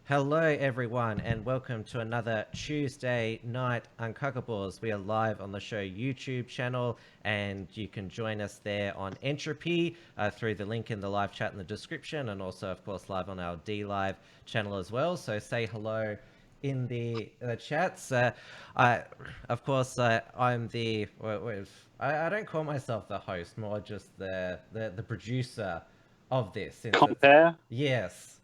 Hello, everyone, and welcome to another Tuesday Night Uncuckables. We are live on the show YouTube channel, and you can join us there on Entropy through the link in the live chat in the description, and also, of course, live on our D Live channel as well. So say hello in the chats. I'm the. I don't call myself the host, more just the producer of this. Compare? Yes.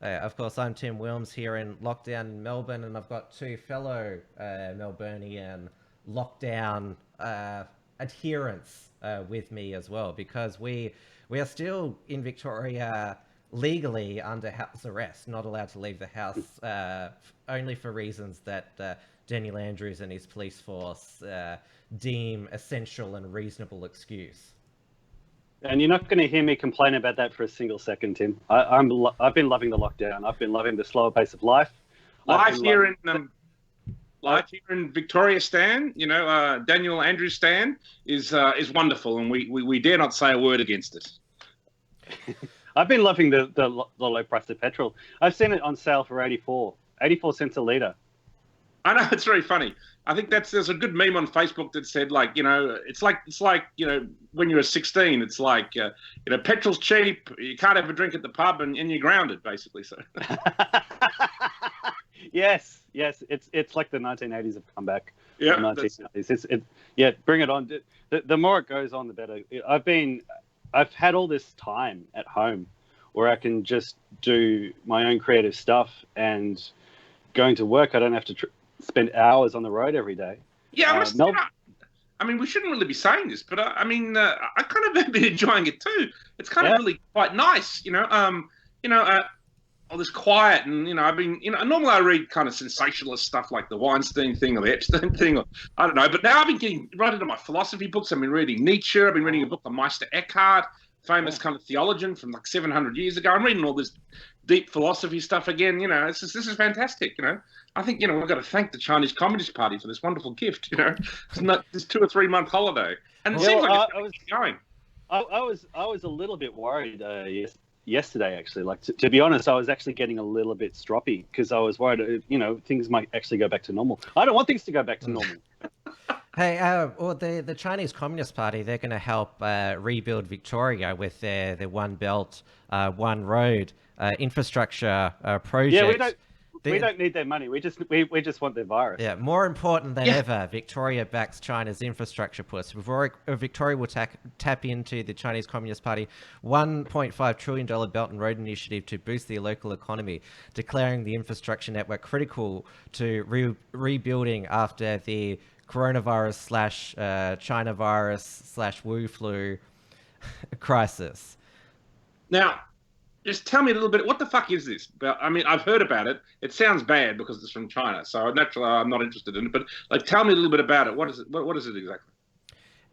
Of course, I'm Tim Wilms here in lockdown in Melbourne, and I've got two fellow Melburnian lockdown adherents with me as well, because we are still in Victoria legally under house arrest, not allowed to leave the house, only for reasons that Daniel Andrews and his police force deem essential and reasonable excuse. And you're not going to hear me complain about that for a single second, Tim. I've been loving the lockdown. I've been loving the slower pace of life. Life here in Victoria, Stan, Daniel Andrews Stan is wonderful, and we dare not say a word against it. I've been loving the low price of petrol. I've seen it on sale for 84 cents a litre. I know, it's very funny. I think there's a good meme on Facebook that said, it's like when you were 16, it's like petrol's cheap, you can't have a drink at the pub, and you're grounded, basically. So yes, it's like the 1980s have come back. Yeah, 1990s. Bring it on. The more it goes on, the better. I've had all this time at home where I can just do my own creative stuff, and going to work, I don't have to spend hours on the road every day. Yeah, we shouldn't really be saying this, but I kind of have been enjoying it too. It's kind of really quite nice, all this quiet, and I've been, normally I read kind of sensationalist stuff like the Weinstein thing or the Epstein thing, or I don't know, but now I've been getting right into my philosophy books. I've been reading Nietzsche. I've been reading a book by Meister Eckhart, famous kind of theologian from like 700 years ago. I'm reading all this deep philosophy stuff again. This is fantastic. I think we've got to thank the Chinese Communist Party for this wonderful gift. It's not this 2 or 3 month holiday, and it seems like it's going. I was a little bit worried yesterday, actually. Like to be honest, I was actually getting a little bit stroppy because I was worried, things might actually go back to normal. I don't want things to go back to normal. Hey, the Chinese Communist Party, they're going to help rebuild Victoria with their One Belt, One Road infrastructure project. Yeah, we don't need their money. We just want their virus. Yeah, more important than ever, Victoria backs China's infrastructure push. Victoria will tap into the Chinese Communist Party $1.5 trillion Belt and Road Initiative to boost the local economy, declaring the infrastructure network critical to rebuilding after the coronavirus / China virus / Wu flu crisis. Now, just tell me a little bit, what the fuck is this? I've heard about it. It sounds bad because it's from China, so naturally I'm not interested in it. But tell me a little bit about it. What is it? What is it exactly?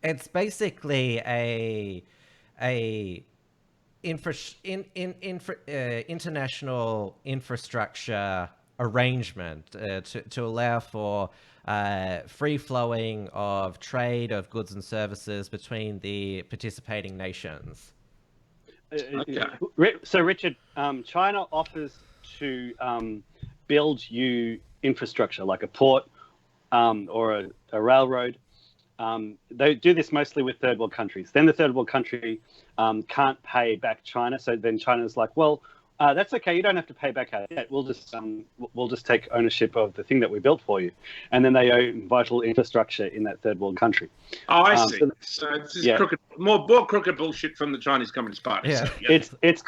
It's basically a international infrastructure arrangement to allow for free flowing of trade of goods and services between the participating nations. Okay. So, Richard, China offers to build you infrastructure like a port or a railroad. They do this mostly with third world countries. Then the third world country can't pay back China. So then China's like, well, that's okay. You don't have to pay back our debt. We'll just take ownership of the thing that we built for you, and then they own vital infrastructure in that third world country. Oh, I see. So it's crooked, more crooked bullshit from the Chinese Communist Party. Yeah, so, It's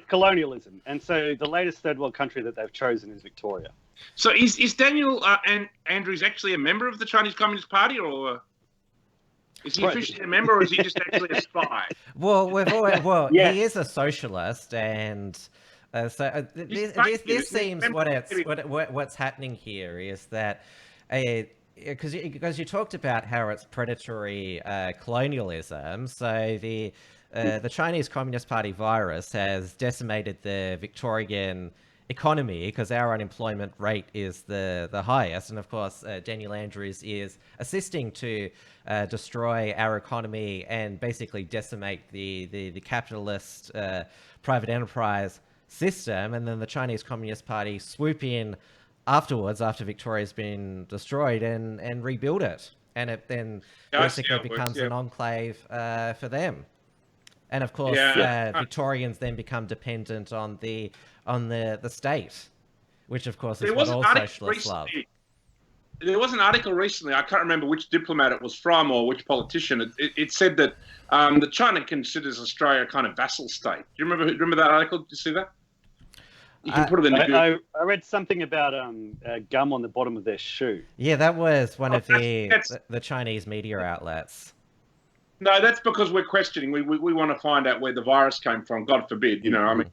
colonialism, and so the latest third world country that they've chosen is Victoria. So is Daniel Andrews actually a member of the Chinese Communist Party, or is he officially a member, or is he just actually a spy? He is a socialist, and this seems what's happening here is that because you talked about how it's predatory colonialism. So the Chinese Communist Party virus has decimated the Victorian economy because our unemployment rate is the highest, and of course Daniel Andrews is assisting to destroy our economy and basically decimate the capitalist private enterprise system, and then the Chinese Communist Party swoop in afterwards, after Victoria's been destroyed, and rebuild it. And it then basically becomes an enclave for them. And of course, Victorians then become dependent on the state, which of course is what all socialists love. There was an article recently, I can't remember which diplomat it was from or which politician. It said that China considers Australia a kind of vassal state. Do you remember that article? Did you see that? You can put it in the I read something about gum on the bottom of their shoe. Yeah, that was one of the Chinese media outlets. No, that's because we're questioning. We want to find out where the virus came from. God forbid, you know. I mean,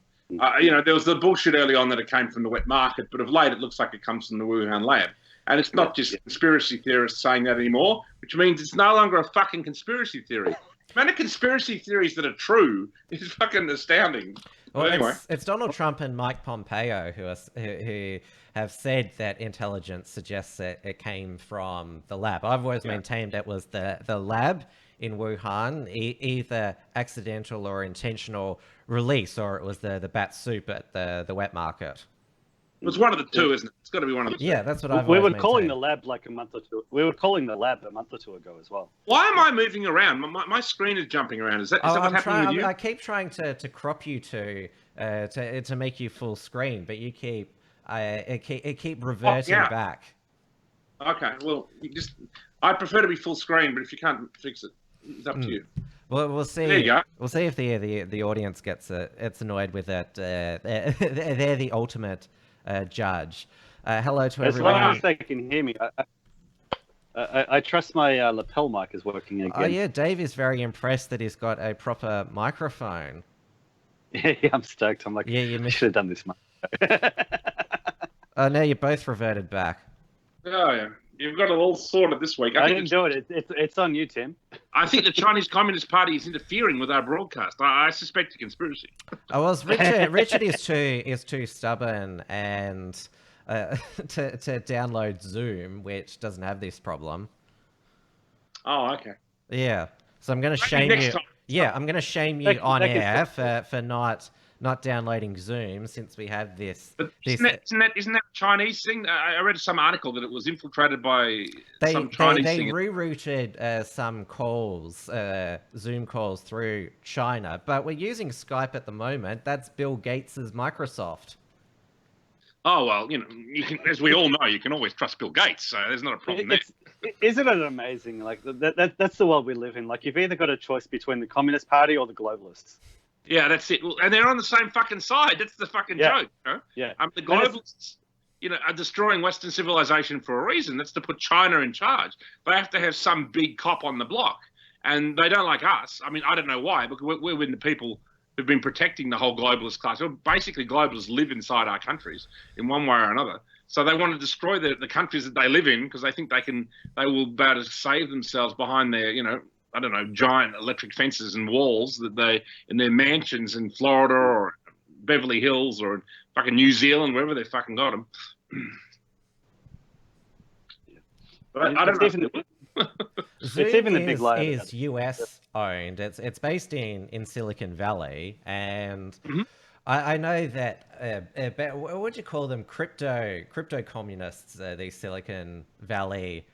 there was the bullshit early on that it came from the wet market, but of late it looks like it comes from the Wuhan lab. And it's not just conspiracy theorists saying that anymore, which means it's no longer a fucking conspiracy theory. The amount of conspiracy theories that are true is fucking astounding. Well, anyway, it's Donald Trump and Mike Pompeo who have said that intelligence suggests that it came from the lab. I've always maintained it was the lab in Wuhan, either accidental or intentional release, or it was the bat soup at the wet market. It was one of the two, isn't it? It's got to be one of the two. Yeah, that's what I've We always were calling maintained. the lab like a month or two. We were calling the lab a month or two ago as well. Why am I moving around? My screen is jumping around. Is that what's happening with you? I keep trying to crop you to make you full screen, but you keep reverting back. Okay, well, I prefer to be full screen, but if you can't fix it, it's up to you. Well, we'll see. There you go. We'll see if the audience gets annoyed with it. They're the ultimate judge. Hello to everyone. As long as they can hear me, I trust my lapel mic is working again. Oh yeah, Dave is very impressed that he's got a proper microphone. Yeah, I'm stoked. I'm like, I should have done this much. Oh no, you both reverted back. Oh yeah, you've got it all sorted this week. I didn't do it. It's on you, Tim. I think the Chinese Communist Party is interfering with our broadcast. I suspect a conspiracy. Oh, well, Richard is too stubborn and to download Zoom, which doesn't have this problem. Oh, okay. Yeah, so I'm going to shame you. Yeah, I'm going to shame you on air for not downloading Zoom, since we have this. But isn't that a Chinese thing? I read some article that it was infiltrated by some Chinese thing. They rerouted some calls, Zoom calls through China, but we're using Skype at the moment. That's Bill Gates's Microsoft. Oh, well, you can, as we all know, you can always trust Bill Gates, so there's not a problem there. Isn't it amazing? Like that's the world we live in. Like, you've either got a choice between the Communist Party or the globalists. Yeah, that's it. And they're on the same fucking side. That's the fucking joke. Huh? Yeah. The globalists, are destroying Western civilization for a reason. That's to put China in charge. They have to have some big cop on the block. And they don't like us. I mean, I don't know why, but we're the people who've been protecting the whole globalist class. Well, basically, globalists live inside our countries in one way or another. So they want to destroy the countries that they live in, because they think they will be able to save themselves behind their, I don't know, giant electric fences and walls that they in their mansions in Florida or Beverly Hills or fucking New Zealand, wherever they fucking got them. But I don't know. Zoom it's even the big lie is US owned. It's based in Silicon Valley, and I know that what would you call them? Crypto communists. These Silicon Valley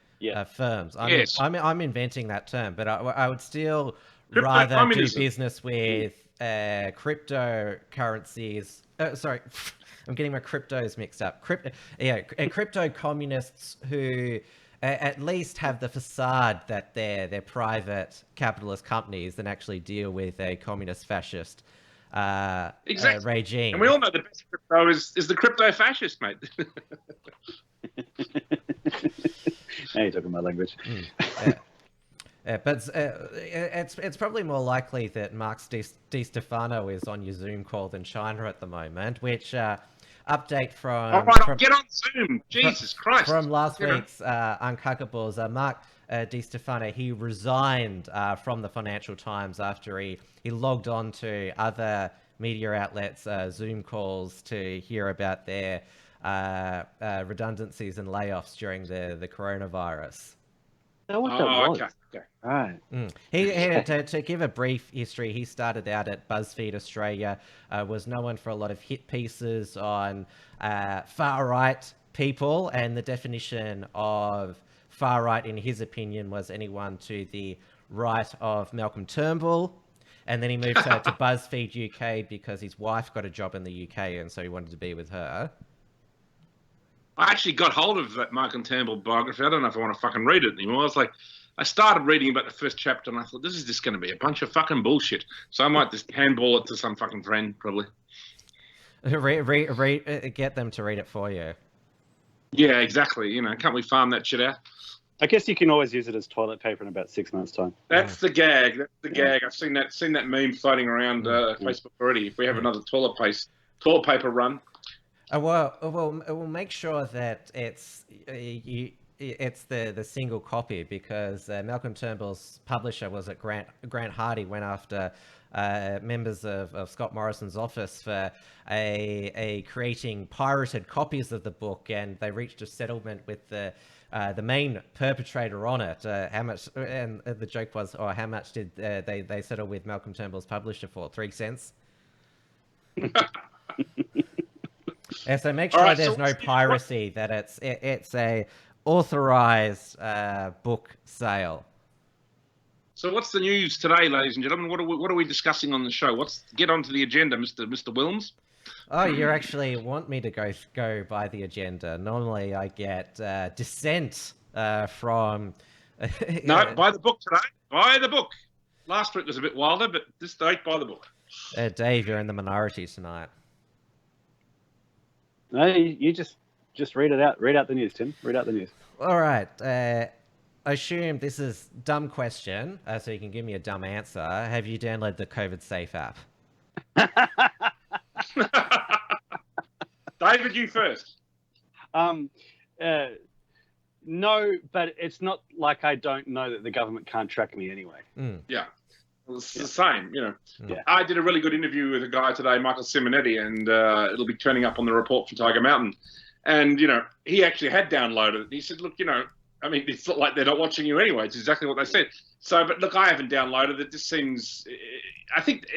firms. I'm inventing that term, but I would still rather do business with cryptocurrencies. Sorry, I'm getting my cryptos mixed up. Crypto communists who at least have the facade that they're private capitalist companies than actually deal with a communist fascist regime. And we all know the best crypto is the crypto fascist, mate. Now you're talking my language. But it's probably more likely that Mark Di Stefano is on your Zoom call than China at the moment, which update from... All right, get on Zoom. Jesus Christ. From last week's Uncuckables, Mark Di Stefano, he resigned from the Financial Times after he logged on to other media outlets' Zoom calls to hear about their redundancies and layoffs during the coronavirus. that what that was? Okay. Right. To give a brief history, he started out at BuzzFeed Australia, was known for a lot of hit pieces on far-right people, and the definition of far-right, in his opinion, was anyone to the right of Malcolm Turnbull. And then he moved to BuzzFeed UK because his wife got a job in the UK, and so he wanted to be with her. I actually got hold of that Malcolm Turnbull biography. I don't know if I want to fucking read it anymore. It's like, I started reading about the first chapter and I thought, this is just going to be a bunch of fucking bullshit. So I might just handball it to some fucking friend, probably. Get them to read it for you. Yeah, exactly. You know, can't we farm that shit out? I guess you can always use it as toilet paper in about 6 months' time. That's the gag. That's the gag. I've seen that meme floating around Facebook already. If we have another toilet paper run. We'll make sure that it's the single copy, because Malcolm Turnbull's publisher was at Grant Hardy went after members of Scott Morrison's office for creating pirated copies of the book, and they reached a settlement with the main perpetrator on it. How much? And the joke was, how much did they settle with Malcolm Turnbull's publisher for? 3 cents. And so make sure there's no piracy, that it's a authorized book sale. So what's the news today, ladies and gentlemen? What are we discussing on the show? Get onto the agenda, Mr. Wilms. Oh, you actually want me to go by the agenda. Normally I get dissent from... No, by the book today. By the book. Last week was a bit wilder, but this date, by the book. Dave, you're in the minority tonight. No, you just read it out. Read out the news, Tim. Read out the news. All right. I assume this is a dumb question, so you can give me a dumb answer. Have you downloaded the COVID Safe app? David, you first. No, but it's not like I don't know that the government can't track me anyway. Yeah. Well, it's the same, you know. Yeah. I did a really good interview with a guy today, Michael Simonetti, and it'll be turning up on the report from Tiger Mountain. And, you know, he actually had downloaded it. He said, look, you know, I mean, it's not like they're not watching you anyway. It's exactly what they said. So, but look, I haven't downloaded it. This seems, I think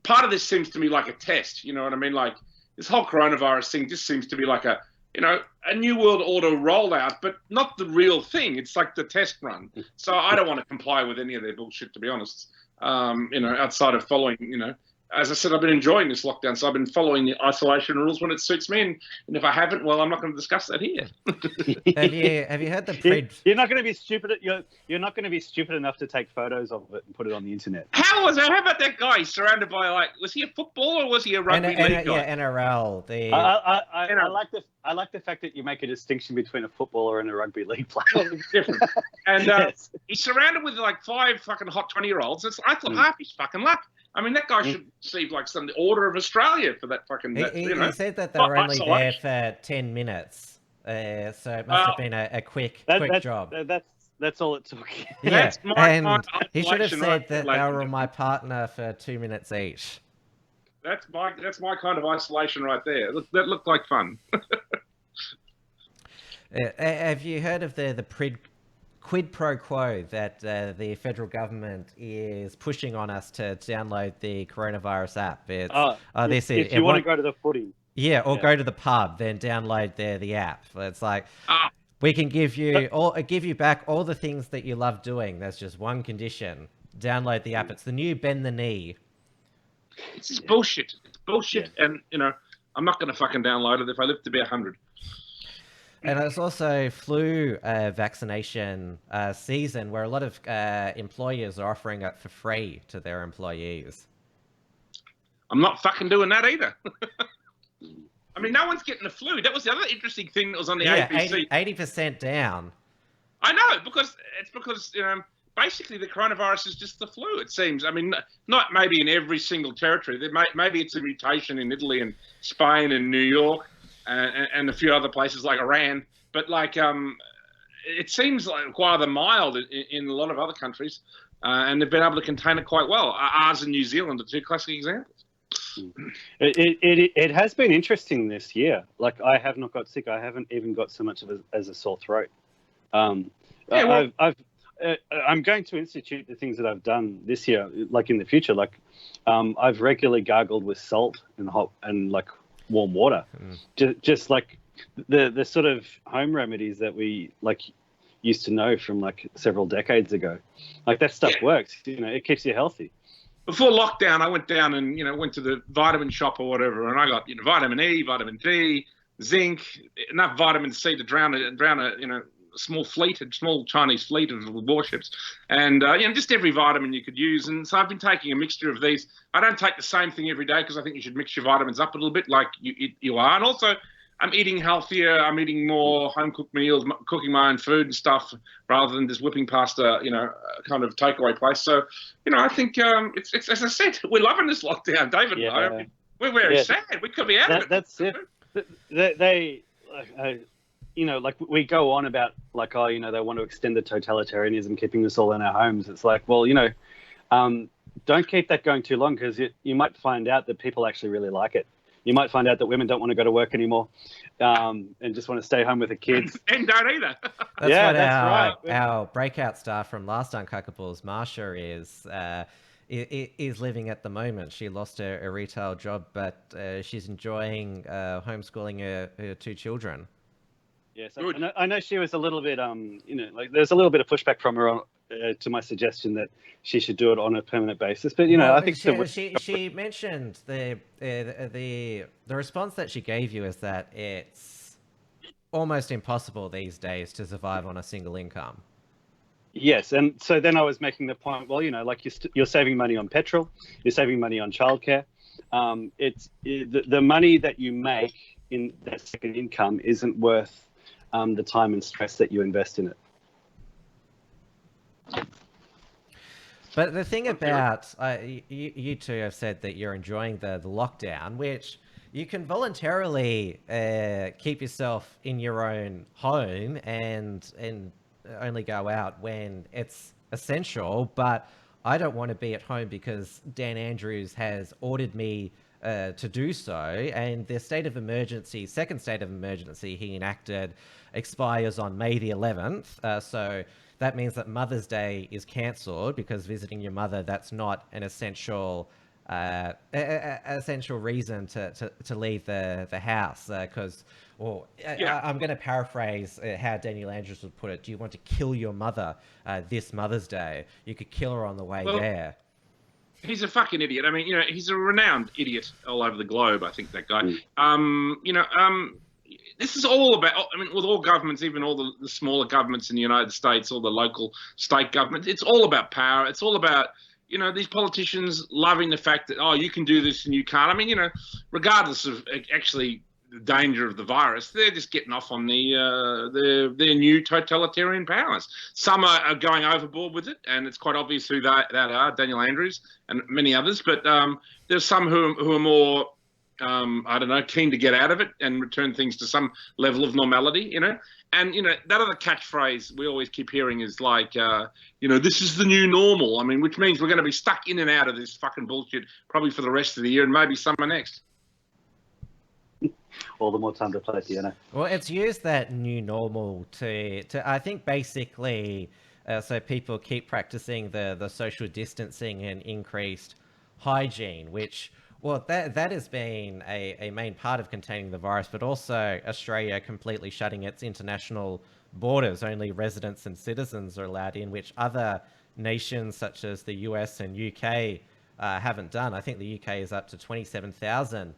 part of this seems to me like a test. You know what I mean? Like, this whole coronavirus thing just seems to be like a new world order rollout, but not the real thing. It's like the test run. So I don't want to comply with any of their bullshit, to be honest. You know, outside of following, you know, as I said, I've been enjoying this lockdown, so I've been following the isolation rules when it suits me, and if I haven't, well, I'm not going to discuss that here. Have you heard the You're not going to be stupid. You're not going to be stupid enough to take photos of it and put it on the internet. How about that guy surrounded by, like, was he a footballer or was he a rugby league guy? Yeah, NRL. I like the fact that you make a distinction between a footballer and a rugby league player. Well, it's different. And Yes. he's surrounded with like 5 fucking hot 20-year-olds. I thought half his fucking luck. I mean, that guy should receive like the Order of Australia for that fucking. He said that they were only there for 10 minutes, so it must have been a quick job. That's all it took. Yeah, and he should have isolation, said right? that Like, they were my partner for 2 minutes each. That's my kind of isolation right there. That looked like fun. Have you heard of the quid pro quo that the federal government is pushing on us to download the coronavirus app? It's, if you want to go to the footy. Yeah, or go to the pub, then download the app. It's like, we can give you back all the things that you love doing. There's just one condition: download the app. It's the new bend the knee. It's just bullshit. It's bullshit, and you know, I'm not going to fucking download it if I live to be 100. And it's also flu vaccination season, where a lot of employers are offering it for free to their employees. I'm not fucking doing that either. I mean, no one's getting the flu. That was the other interesting thing that was on the ABC. 80% down. I know, because you know, basically the coronavirus is just the flu, it seems. I mean, not maybe in every single territory. Maybe it's a mutation in Italy and Spain and New York and a few other places like Iran. But like, it seems like rather mild in a lot of other countries, and they've been able to contain it quite well. Ours and New Zealand are 2 classic examples. It has been interesting this year. Like, I have not got sick. I haven't even got so much of as a sore throat. I've I'm going to institute the things that I've done this year, like in the future. Like, I've regularly gargled with salt and hot and like warm water, just like the sort of home remedies that we like used to know from like several decades ago. Like that stuff works. You know, it keeps you healthy. Before lockdown, I went down and went to the vitamin shop or whatever, and I got vitamin E, vitamin D, zinc, enough vitamin C to drown a small Chinese fleet of warships, and just every vitamin you could use. And so I've been taking a mixture of these. I don't take the same thing every day because I think you should mix your vitamins up a little bit, like you are. And also, I'm eating healthier. I'm eating more home cooked meals, cooking my own food and stuff, rather than just whipping past a kind of takeaway place. So I think it's as I said, we're loving this lockdown, David. Yeah. I mean, we're very sad. We could be out of it. That's it. They like we go on about like, oh, they want to extend the totalitarianism, keeping us all in our homes. It's like, well, don't keep that going too long, because you might find out that people actually really like it. You might find out that women don't want to go to work anymore, and just want to stay home with the kids. And don't either. That's right. Our breakout star from last Uncuckables, Marsha, is living at the moment. She lost her retail job, but she's enjoying homeschooling her two children. Yes, I know she was a little bit, like there's a little bit of pushback from her on, to my suggestion that she should do it on a permanent basis. But I think she mentioned the response that she gave you is that it's almost impossible these days to survive on a single income. Yes, and so then I was making the point. Well, like you're saving money on petrol, you're saving money on childcare. The money that you make in that second income isn't worth the time and stress that you invest in it. But the thing about you two have said that you're enjoying the lockdown, which you can voluntarily keep yourself in your own home and only go out when it's essential. But I don't want to be at home because Dan Andrews has ordered me to do so, and the second state of emergency he enacted expires on May the 11th. So that means that Mother's Day is cancelled, because visiting your mother, that's not an essential reason to leave the house. I'm going to paraphrase how Daniel Andrews would put it. Do you want to kill your mother this Mother's Day? You could kill her on the way there. He's a fucking idiot. I mean, he's a renowned idiot all over the globe, I think, that guy. This is all about, I mean, with all governments, even all the smaller governments in the United States, all the local state governments, it's all about power. It's all about, these politicians loving the fact that, oh, you can do this and you can't. I mean, regardless of actually the danger of the virus, they're just getting off on their new totalitarian powers. Some are going overboard with it, and it's quite obvious who that are, Daniel Andrews and many others. But there's some who are more, keen to get out of it and return things to some level of normality, And, that other catchphrase we always keep hearing is like, this is the new normal. I mean, which means we're going to be stuck in and out of this fucking bullshit probably for the rest of the year and maybe summer next. All the more time to play piano. Well, it's used that new normal to I think basically so people keep practicing the social distancing and increased hygiene, which, well, that has been a main part of containing the virus, but also Australia completely shutting its international borders. Only residents and citizens are allowed in, which other nations such as the US and UK haven't done. I think the UK is up to 27,000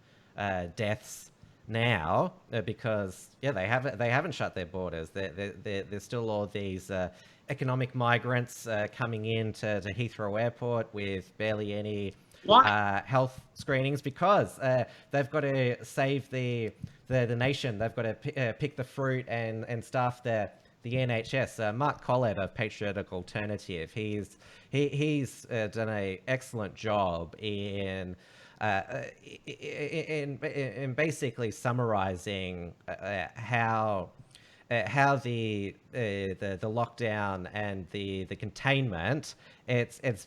deaths now because they haven't shut their borders. There's still all these economic migrants coming in to Heathrow Airport with barely any health screenings because they've got to save the nation. They've got to pick the fruit and staff the NHS. Mark Collett of Patriotic Alternative, he's done an excellent job in basically summarizing how the lockdown and the containment, it's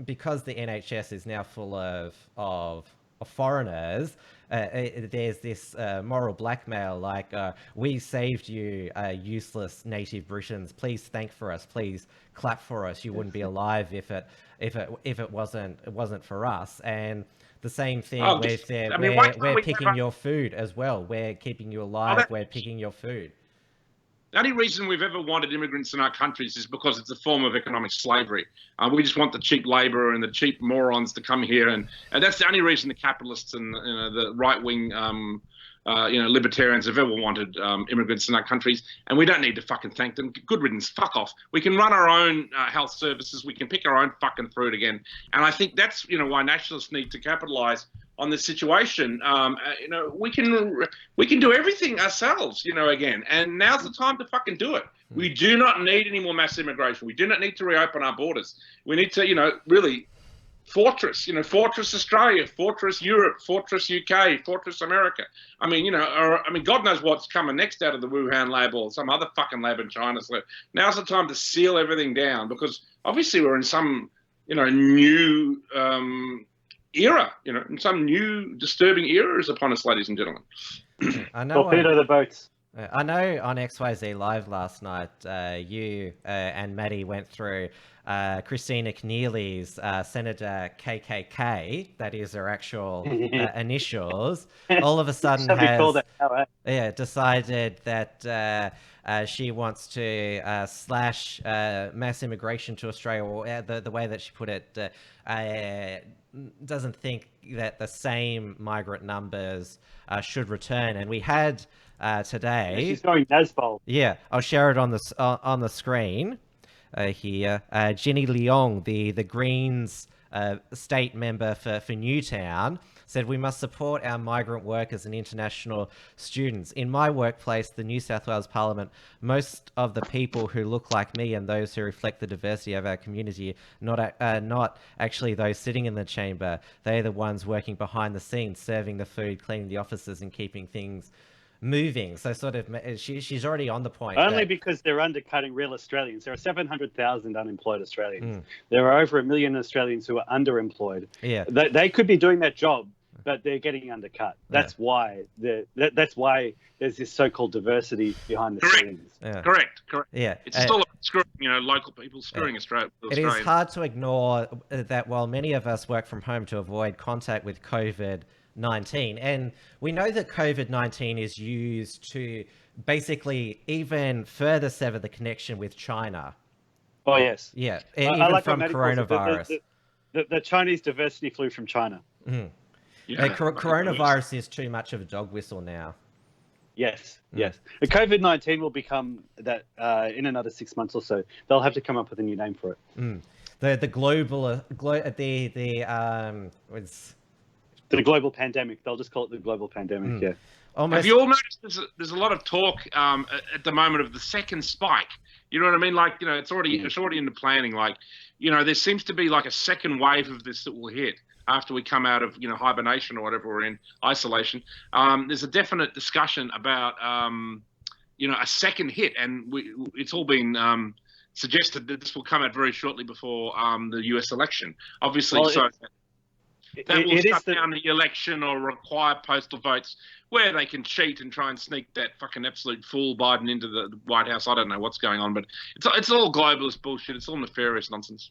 because the NHS is now full of foreigners, there's this moral blackmail, like, we saved you, useless native Britons. Please thank for us. Please clap for us. You wouldn't be alive if it wasn't for us. And the same thing with we're picking your food as well. We're keeping you alive. We're picking your food. The only reason we've ever wanted immigrants in our countries is because it's a form of economic slavery. We just want the cheap labour and the cheap morons to come here, and that's the only reason the capitalists and the right-wing, libertarians have ever wanted immigrants in our countries. And we don't need to fucking thank them. Good riddance. Fuck off. We can run our own health services. We can pick our own fucking fruit again. And I think that's why nationalists need to capitalise on this situation. We can do everything ourselves, again. And now's the time to fucking do it. We do not need any more mass immigration. We do not need to reopen our borders. We need to, really fortress Australia, fortress Europe, fortress UK, fortress America. God knows what's coming next out of the Wuhan lab or some other fucking lab in China. So now's the time to seal everything down, because obviously we're in some, new era, and some new disturbing era is upon us, ladies and gentlemen. I know. Torpedo the boats. I know on XYZ Live last night, you and Maddie went through Christina Keneally's Senator KKK, that is her actual initials, all of a sudden has decided that she wants to slash mass immigration to Australia, or the way that she put it, doesn't think that the same migrant numbers should return. And we had today. She's going Nazbol. Yeah, I'll share it on the screen here. Jenny Leong, the Greens state member for Newtown, said we must support our migrant workers and international students. In my workplace, the New South Wales Parliament, most of the people who look like me and those who reflect the diversity of our community, not actually those sitting in the chamber. They're the ones working behind the scenes, serving the food, cleaning the offices and keeping things moving. So sort of she's already on the point. Only because they're undercutting real Australians. There are 700,000 unemployed Australians. There are over 1 million Australians who are underemployed. Yeah, they could be doing that job, but they're getting undercut. That's why that's why there's this so-called diversity behind the scenes. Yeah. Correct. Yeah, it's still about screwing, local people, screwing Australia. It is hard to ignore that while many of us work from home to avoid contact with COVID-19, and we know that COVID-19 is used to basically even further sever the connection with China. Oh yes. Yeah, even from coronavirus. The Chinese diversity flew from China. Mm-hmm. Yeah, coronavirus is too much of a dog whistle now. Yes. The COVID-19 will become that in another 6 months or so. They'll have to come up with a new name for it. The global the global pandemic. They'll just call it the global pandemic. Yeah. Almost. Have you all noticed there's a lot of talk at the moment of the second spike? You know what I mean? Like, it's already in the planning. Like, there seems to be like a second wave of this that will hit after we come out of, hibernation or whatever we're in, isolation. There's a definite discussion about, a second hit, and it's all been suggested that this will come out very shortly before the US election. Obviously, that will shut down the election or require postal votes where they can cheat and try and sneak that fucking absolute fool Biden into the White House. I don't know what's going on, but it's all globalist bullshit. It's all nefarious nonsense.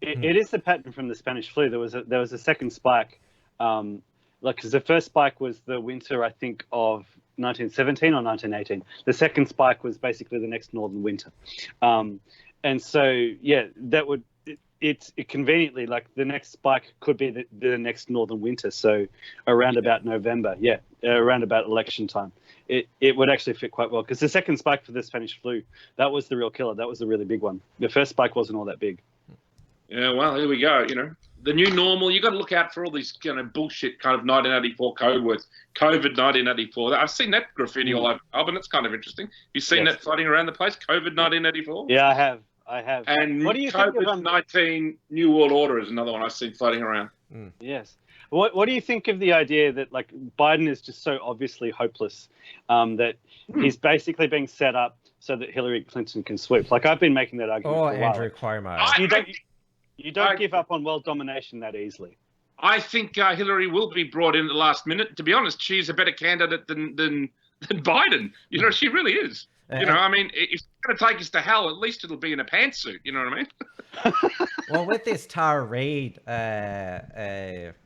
It is the pattern from the Spanish flu. There was a second spike, because the first spike was the winter, I think, of 1917 or 1918. The second spike was basically the next northern winter, and so that would. It's conveniently, like, the next spike could be the next northern winter, so around about November, around about election time. It would actually fit quite well, because the second spike for the Spanish flu, that was the real killer. That was the really big one. The first spike wasn't all that big. Yeah, well, here we go. The new normal. You got to look out for all these bullshit kind of 1984 code words. COVID 1984. I've seen that graffiti all over Melbourne. It's kind of interesting. You've seen that floating around the place. COVID 1984. Yeah, I have. And what do you COVID-19 New World Order is another one I've seen floating around. Yes. What do you think of the idea that, like, Biden is just so obviously hopeless that he's basically being set up so that Hillary Clinton can sweep? Like, I've been making that argument for a while. Andrew Cuomo. You don't give up on world domination that easily. I think Hillary will be brought in at the last minute. To be honest, she's a better candidate than Biden. You know, she really is. You know, I mean, if it's going to take us to hell, at least it'll be in a pantsuit. You know what I mean? Well, with this Tara Reid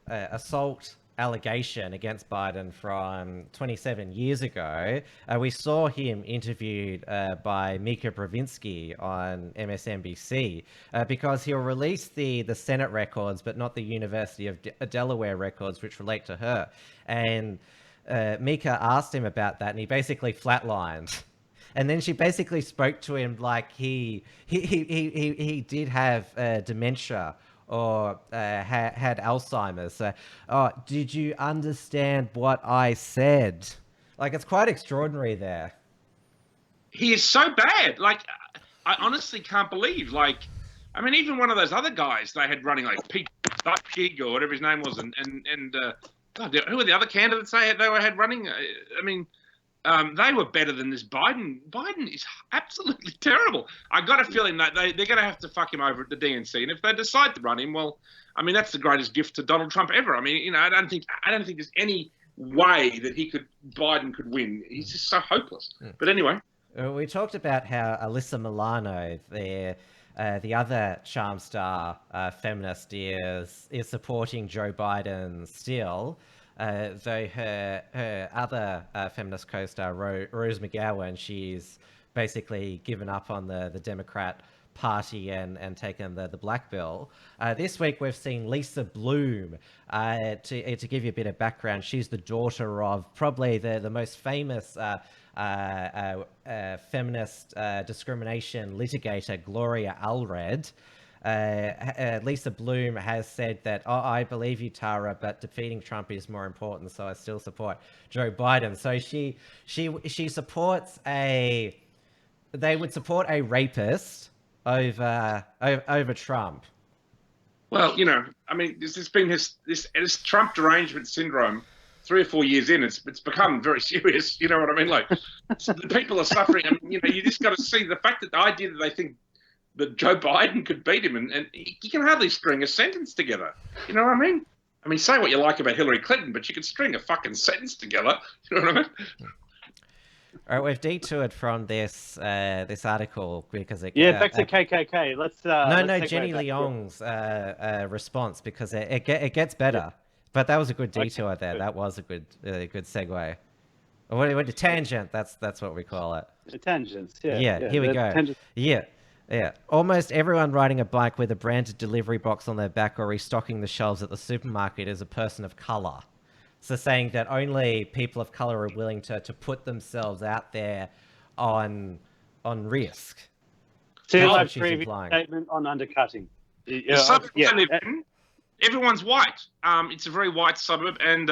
assault allegation against Biden from 27 years ago, we saw him interviewed by Mika Brzezinski on MSNBC because he'll release the Senate records, but not the University of Delaware records, which relate to her. And Mika asked him about that, and he basically flatlined. And then she basically spoke to him like he did have dementia or had Alzheimer's. Oh, did you understand what I said? Like, it's quite extraordinary there. He is so bad. Like, I honestly can't believe. Like, I mean, even one of those other guys they had running, like Pete Buttigieg or whatever his name was, and God, who were the other candidates they had running? I mean. They were better than this Biden. Biden is absolutely terrible. I got a feeling that they're going to have to fuck him over at the DNC, and if they decide to run him, well, I mean that's the greatest gift to Donald Trump ever. I mean, you know, I don't think there's any way that Biden could win. He's just so hopeless. But anyway, we talked about how Alyssa Milano, the other charm star feminist, is supporting Joe Biden still. Though her other feminist co-star, Rose McGowan, she's basically given up on the Democrat Party and taken the black bill. This week we've seen Lisa Bloom. To give you a bit of background, she's the daughter of probably the most famous feminist discrimination litigator, Gloria Allred. Lisa Bloom has said that, I believe you, Tara, but defeating Trump is more important, so I still support Joe Biden. So she supports they would support a rapist over Trump. Well, you know, I mean, there's been this Trump derangement syndrome 3 or 4 years in. It's become very serious. You know what I mean? Like, the people are suffering. I mean, you know, you just got to see the fact that the idea that they think that Joe Biden could beat him, and he can hardly string a sentence together. You know what I mean? I mean, say what you like about Hillary Clinton, but you can string a fucking sentence together. You know what I mean? All right, we've detoured from this article because it back to KKK. Let's Jenny Leong's response, because it gets better. But that was a good detour there. That was a good segue. What a tangent? That's what we call it. A tangents. Yeah. Here we go. Yeah. Almost everyone riding a bike with a branded delivery box on their back or restocking the shelves at the supermarket is a person of color. So saying that only people of color are willing to put themselves out there on risk. Too much previous statement on undercutting. Everyone's white. It's a very white suburb, and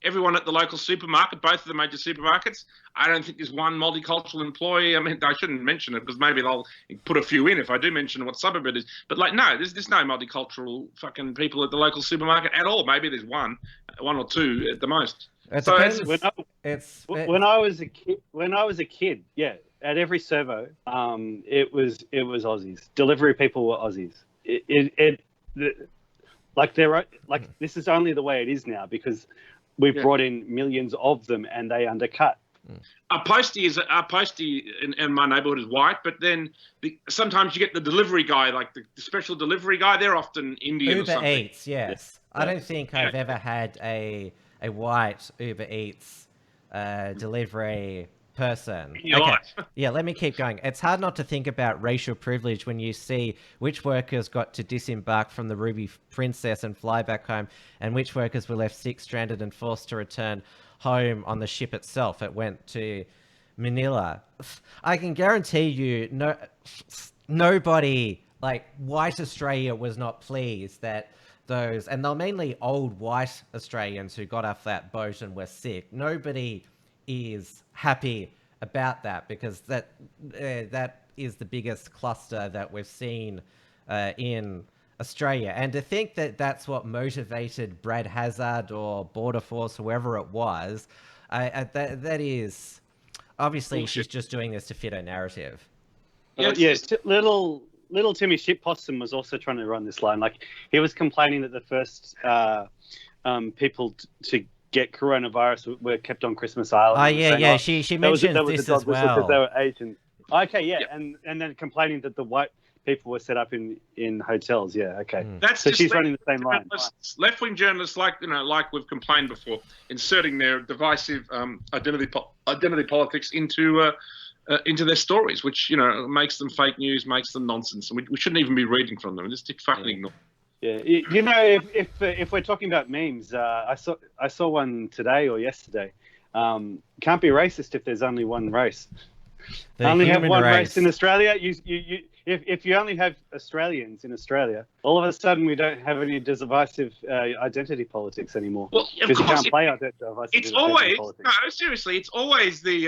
everyone at the local supermarket, both of the major supermarkets, I don't think there's one multicultural employee. I mean, I shouldn't mention it because maybe they'll put a few in if I do mention what suburb it is. But like, no, there's no multicultural fucking people at the local supermarket at all. Maybe there's one or two at the most. When I was a kid, yeah, at every servo, it was Aussies. Delivery people were Aussies. This is only the way it is now because we've brought in millions of them and they undercut. Our postie in my neighbourhood is white, but then sometimes you get the delivery guy, like the special delivery guy. They're often Indian or something. Uber Eats, yes. Yeah. I don't think I've ever had a white Uber Eats delivery person. Okay. Yeah, let me keep going. It's hard not to think about racial privilege when you see which workers got to disembark from the Ruby Princess and fly back home, and which workers were left sick, stranded, and forced to return home on the ship itself. It went to Manila. I can guarantee you, nobody, like white Australia, was not pleased that those, and they're mainly old white Australians who got off that boat and were sick. Nobody is happy about that because that is the biggest cluster that we've seen in Australia. And to think that that's what motivated Brad Hazard or Border Force, whoever it was, that is obviously she's just doing this to fit her narrative. Little little Timmy Shitpossum was also trying to run this line. Like, he was complaining that the first people to get coronavirus were kept on Christmas Island. Oh yeah, saying, yeah. She mentions this as well. Because they were Asian. Okay, yeah, Yep. and then complaining that the white people were set up in hotels. Yeah, okay. That's So just she's running the same line. Left-wing journalists, like we've complained before, inserting their divisive identity politics into their stories, which makes them fake news, makes them nonsense, and we shouldn't even be reading from them. Just fucking ignore. Yeah, if we're talking about memes, I saw one today or yesterday. Can't be racist if there's only one race. The only have human one race. race in Australia. If you only have Australians in Australia, all of a sudden we don't have any divisive identity politics anymore. Well, of because you course, can't play identity it's politics. always no, seriously. It's always the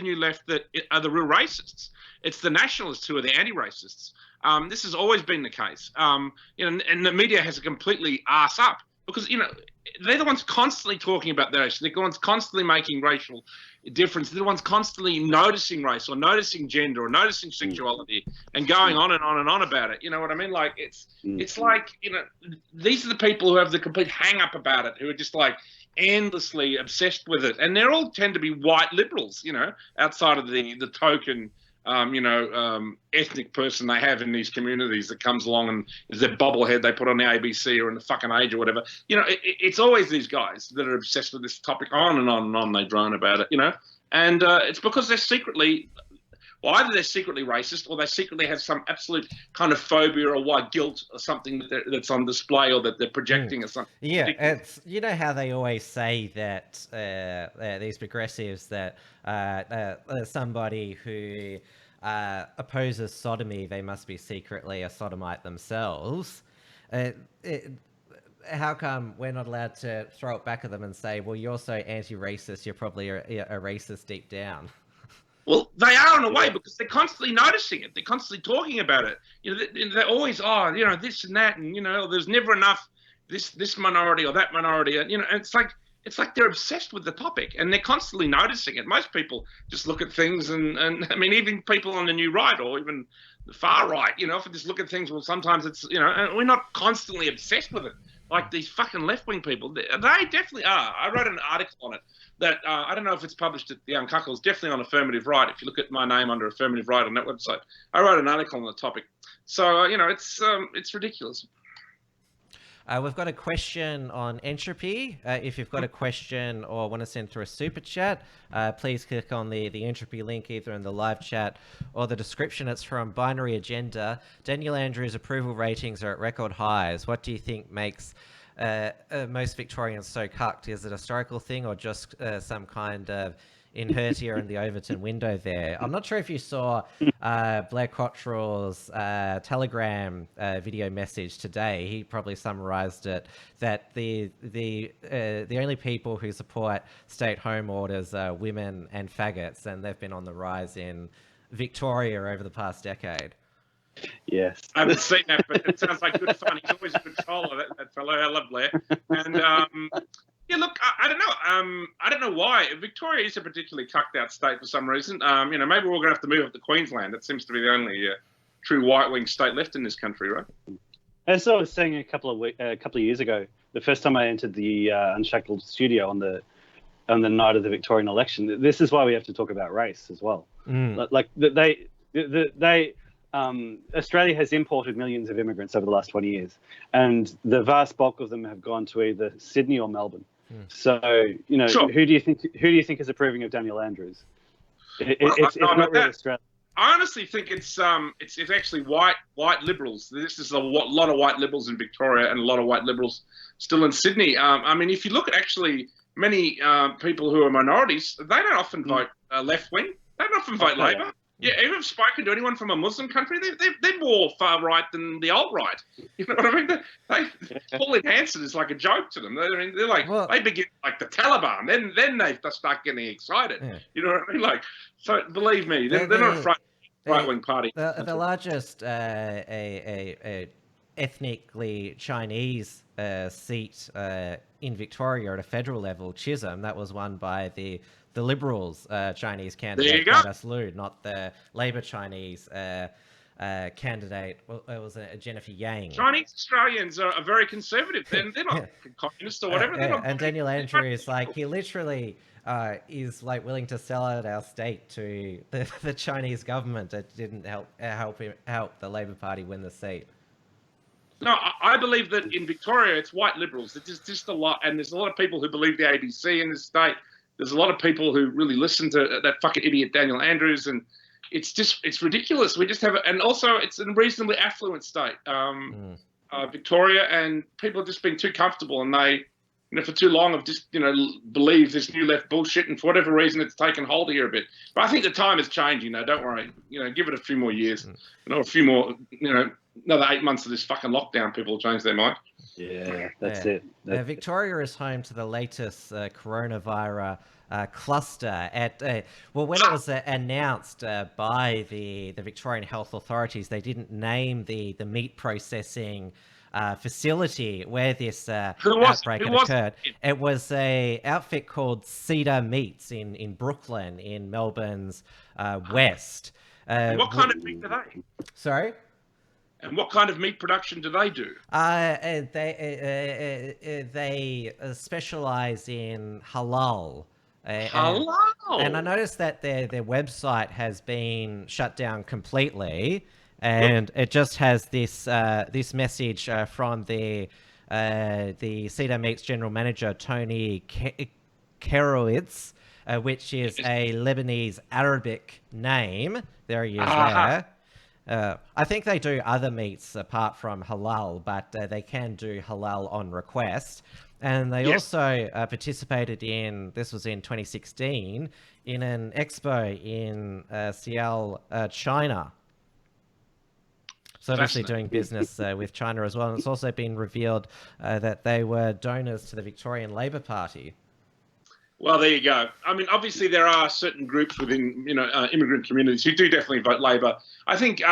new left that are the real racists. It's the nationalists who are the anti-racists. This has always been the case. And the media has completely arse up because they're the ones constantly talking about the race. They're the ones constantly making racial difference. They're the ones constantly noticing race or noticing gender or noticing sexuality and going on and on and on about it. You know what I mean? Like it's like these are the people who have the complete hang up about it, who are just like endlessly obsessed with it, and they all tend to be white liberals. Outside of the token ethnic person they have in these communities that comes along and is their bobblehead they put on the ABC or in the fucking Age or whatever. It's always these guys that are obsessed with this topic on and on and on. They drone about it, and it's because they're secretly, either they're secretly racist or they secretly have some absolute kind of phobia or white guilt or something that's on display or that they're projecting or something. Yeah, it's how they always say that these progressives that somebody who opposes sodomy, they must be secretly a sodomite themselves. How come we're not allowed to throw it back at them and say, well, you're so anti-racist, you're probably a racist deep down? Well, they are in a way because they're constantly noticing it. They're constantly talking about it. They're always, this and that, and there's never enough this minority or that minority. And it's like they're obsessed with the topic and they're constantly noticing it. Most people just look at things and I mean, even people on the new right or even the far right, if they just look at things, well, sometimes it's, and we're not constantly obsessed with it. Like these fucking left-wing people, they definitely are. I wrote an article on it that I don't know if it's published at The Uncuckables, definitely on affirmative right. If you look at my name under affirmative right on that website, I wrote an article on the topic. So, it's ridiculous. We've got a question on entropy. If you've got a question or want to send through a super chat, please click on the entropy link either in the live chat or the description. It's from Binary Agenda. Daniel Andrews' approval ratings are at record highs. What do you think makes most Victorians so cucked? Is it a historical thing or just some kind of inhertia in the Overton window there? I'm not sure if you saw Blair Cottrell's Telegram video message today. He probably summarised it that the only people who support stay-at-home orders are women and faggots, and they've been on the rise in Victoria over the past decade. Yes. I haven't seen that, but it sounds like good fun. He's always a good troller, that fellow. I love Blair. And yeah, look, I don't know. I don't know why. Victoria is a particularly cucked out state for some reason. Maybe we're all going to have to move up to Queensland. It seems to be the only true right-wing state left in this country, right? As I was saying a couple of years ago, the first time I entered the Unshackled studio on the night of the Victorian election, this is why we have to talk about race as well. Like Australia has imported millions of immigrants over the last 20 years, and the vast bulk of them have gone to either Sydney or Melbourne. So, sure. Who do you think is approving of Daniel Andrews? It's not really Australia. I honestly think it's actually white liberals. This is a lot of white liberals in Victoria and a lot of white liberals still in Sydney. I mean, if you look at actually many people who are minorities, they don't often vote left wing. They don't often vote Labor. Yeah, if I've spoken to anyone from a Muslim country, they're more far right than the alt right. You know what I mean? Pauline Hanson is like a joke to them. They're like, they begin like the Taliban, then they start getting excited. Yeah. You know what I mean? Like, so believe me, they're not a right-wing party. The largest ethnically Chinese seat in Victoria at a federal level, Chisholm, that was won by the Liberals Chinese candidate, Gladys Liu, not the Labor Chinese candidate. Well, it was Jennifer Yang. Chinese Australians are very conservative. They're not communist or whatever. They're not. And Daniel Andrews, like, he literally is like willing to sell out our state to the Chinese government that didn't help the Labor Party win the seat. No, I believe that in Victoria, it's white liberals. There's just a lot, and there's a lot of people who believe the ABC in this state. There's a lot of people who really listen to that fucking idiot Daniel Andrews, and it's ridiculous. We just have, and also it's a reasonably affluent state, Victoria, and people have just been too comfortable, and they, for too long have just, believed this new left bullshit, and for whatever reason, it's taken hold here a bit. But I think the time is changing now. Don't worry. Give it a few more years, a few more, another 8 months of this fucking lockdown, people will change their mind. Yeah, that's it. Victoria is home to the latest coronavirus cluster at when it was announced by the Victorian health authorities, they didn't name the meat processing facility where this outbreak had occurred. It was a outfit called Cedar Meats in Brooklyn, in Melbourne's west. What kind of meat do they? Sorry? And what kind of meat production do they do? They specialize in halal. Halal. And I noticed that their website has been shut down completely, and it just has this message from the Cedar Meats general manager Tony Kerowitz, which is a Lebanese Arabic name. There he is there. I think they do other meats apart from halal, but they can do halal on request. And they also participated this was in 2016, in an expo in Seoul, China. So obviously doing business with China as well. And it's also been revealed that they were donors to the Victorian Labor Party. Well, there you go. I mean, obviously there are certain groups within, immigrant communities who do definitely vote Labor. I think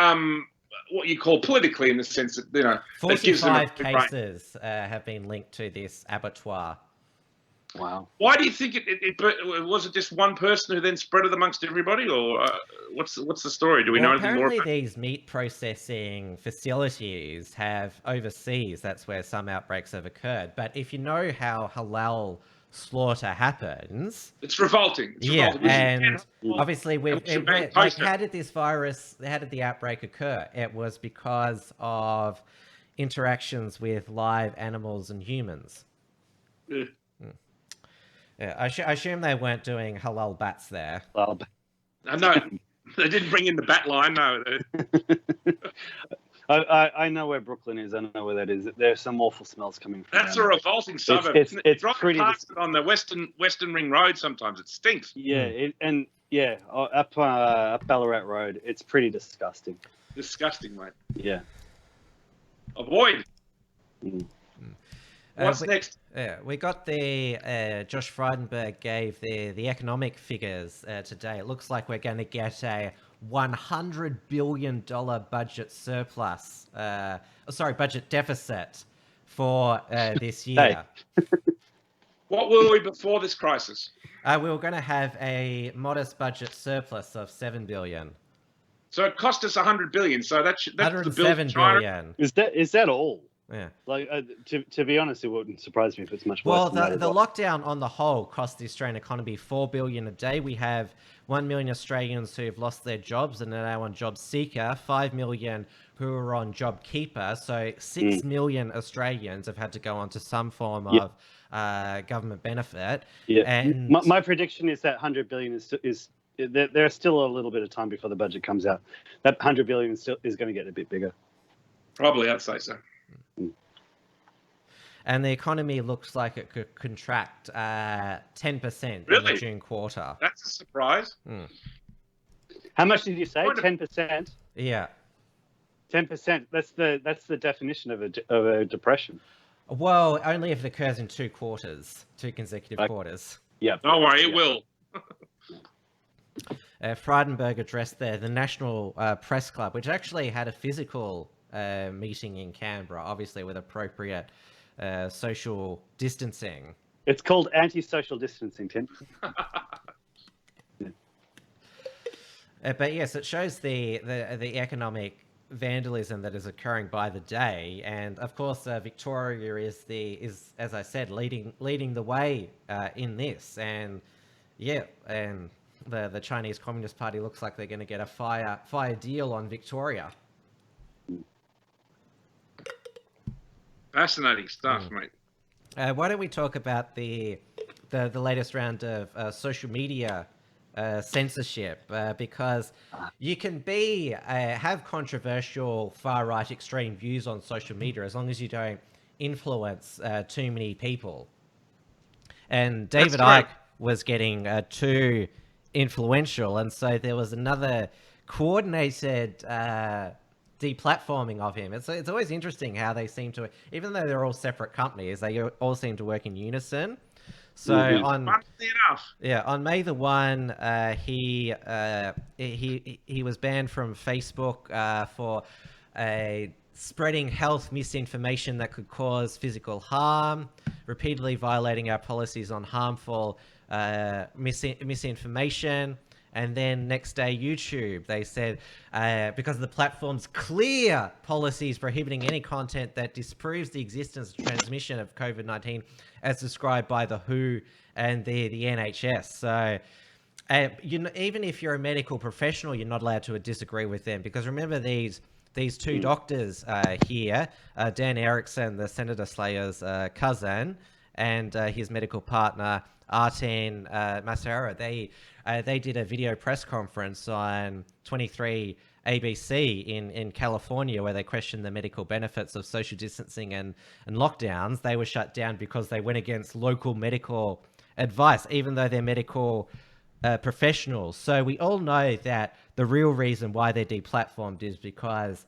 what you call politically, in the sense that, 45 cases have been linked to this abattoir. Wow. Why do you think it was it just one person who then spread it amongst everybody, or what's the story? Do we know anything more? Apparently these meat processing facilities have overseas. That's where some outbreaks have occurred. But if you know how halal slaughter happens, it's revolting. And obviously how did the outbreak occur? It was because of interactions with live animals and humans. I assume they weren't doing halal bats there. Well, no, they didn't bring in the bat line. No. I know where Brooklyn is. I know where that is. There's some awful smells coming from. That's a revolting suburb. It's right pretty past it on the Western Ring Road. Sometimes it stinks. Yeah, up Ballarat Road. It's pretty disgusting. Disgusting, mate. Yeah. Avoid. What's next? We got Josh Frydenberg gave the economic figures today. It looks like we're going to get a $100 billion budget surplus, budget deficit for this year. What were we before this crisis? We were going to have a modest budget surplus of $7 billion. So it cost us $100 billion. So that's $107 billion. Is that all? Yeah. Like to be honest, it wouldn't surprise me if it's much worse. Well, the lockdown on the whole cost the Australian economy $4 billion a day. We have 1 million Australians who've lost their jobs and are now on job seeker. 5 million who are on job keeper. So 6 million Australians have had to go onto some form of government benefit. Yeah. And my prediction is that 100 billion is there's still a little bit of time before the budget comes out. That 100 billion is going to get a bit bigger. Probably, I'd say so. And the economy looks like it could contract 10% in the June quarter. That's a surprise. How much did you say? 10%? Yeah. 10%. That's the definition of a depression. Well, only if it occurs in two consecutive quarters. Yeah. Don't worry, it will. Frydenberg addressed the National Press Club, which actually had a physical meeting in Canberra, obviously with appropriate social distancing. It's called anti-social distancing, Tim. But yes, it shows the economic vandalism that is occurring by the day, and of course Victoria is as I said leading the way in this, and and the Chinese Communist Party looks like they're going to get a fire deal on Victoria. Fascinating stuff, mate. Why don't we talk about the latest round of social media censorship, because you can have controversial far-right extreme views on social media as long as you don't influence too many people. And David Icke was getting too influential, and so there was another coordinated deplatforming of him. It's always interesting how they seem to, even though they're all separate companies, they all seem to work in unison. So on May the 1, he was banned from Facebook for spreading health misinformation that could cause physical harm, repeatedly violating our policies on harmful misinformation. And then next day, YouTube, they said, because of the platform's clear policies prohibiting any content that disproves the existence and transmission of COVID-19 as described by the WHO and the NHS. So even if you're a medical professional, you're not allowed to disagree with them. Because remember these two doctors here, Dan Erickson, the Senator Slayer's cousin, and his medical partner, Artin Masahara, they did a video press conference on 23 ABC in California where they questioned the medical benefits of social distancing and lockdowns. They were shut down because they went against local medical advice, even though they're medical professionals. So we all know that the real reason why they're deplatformed is because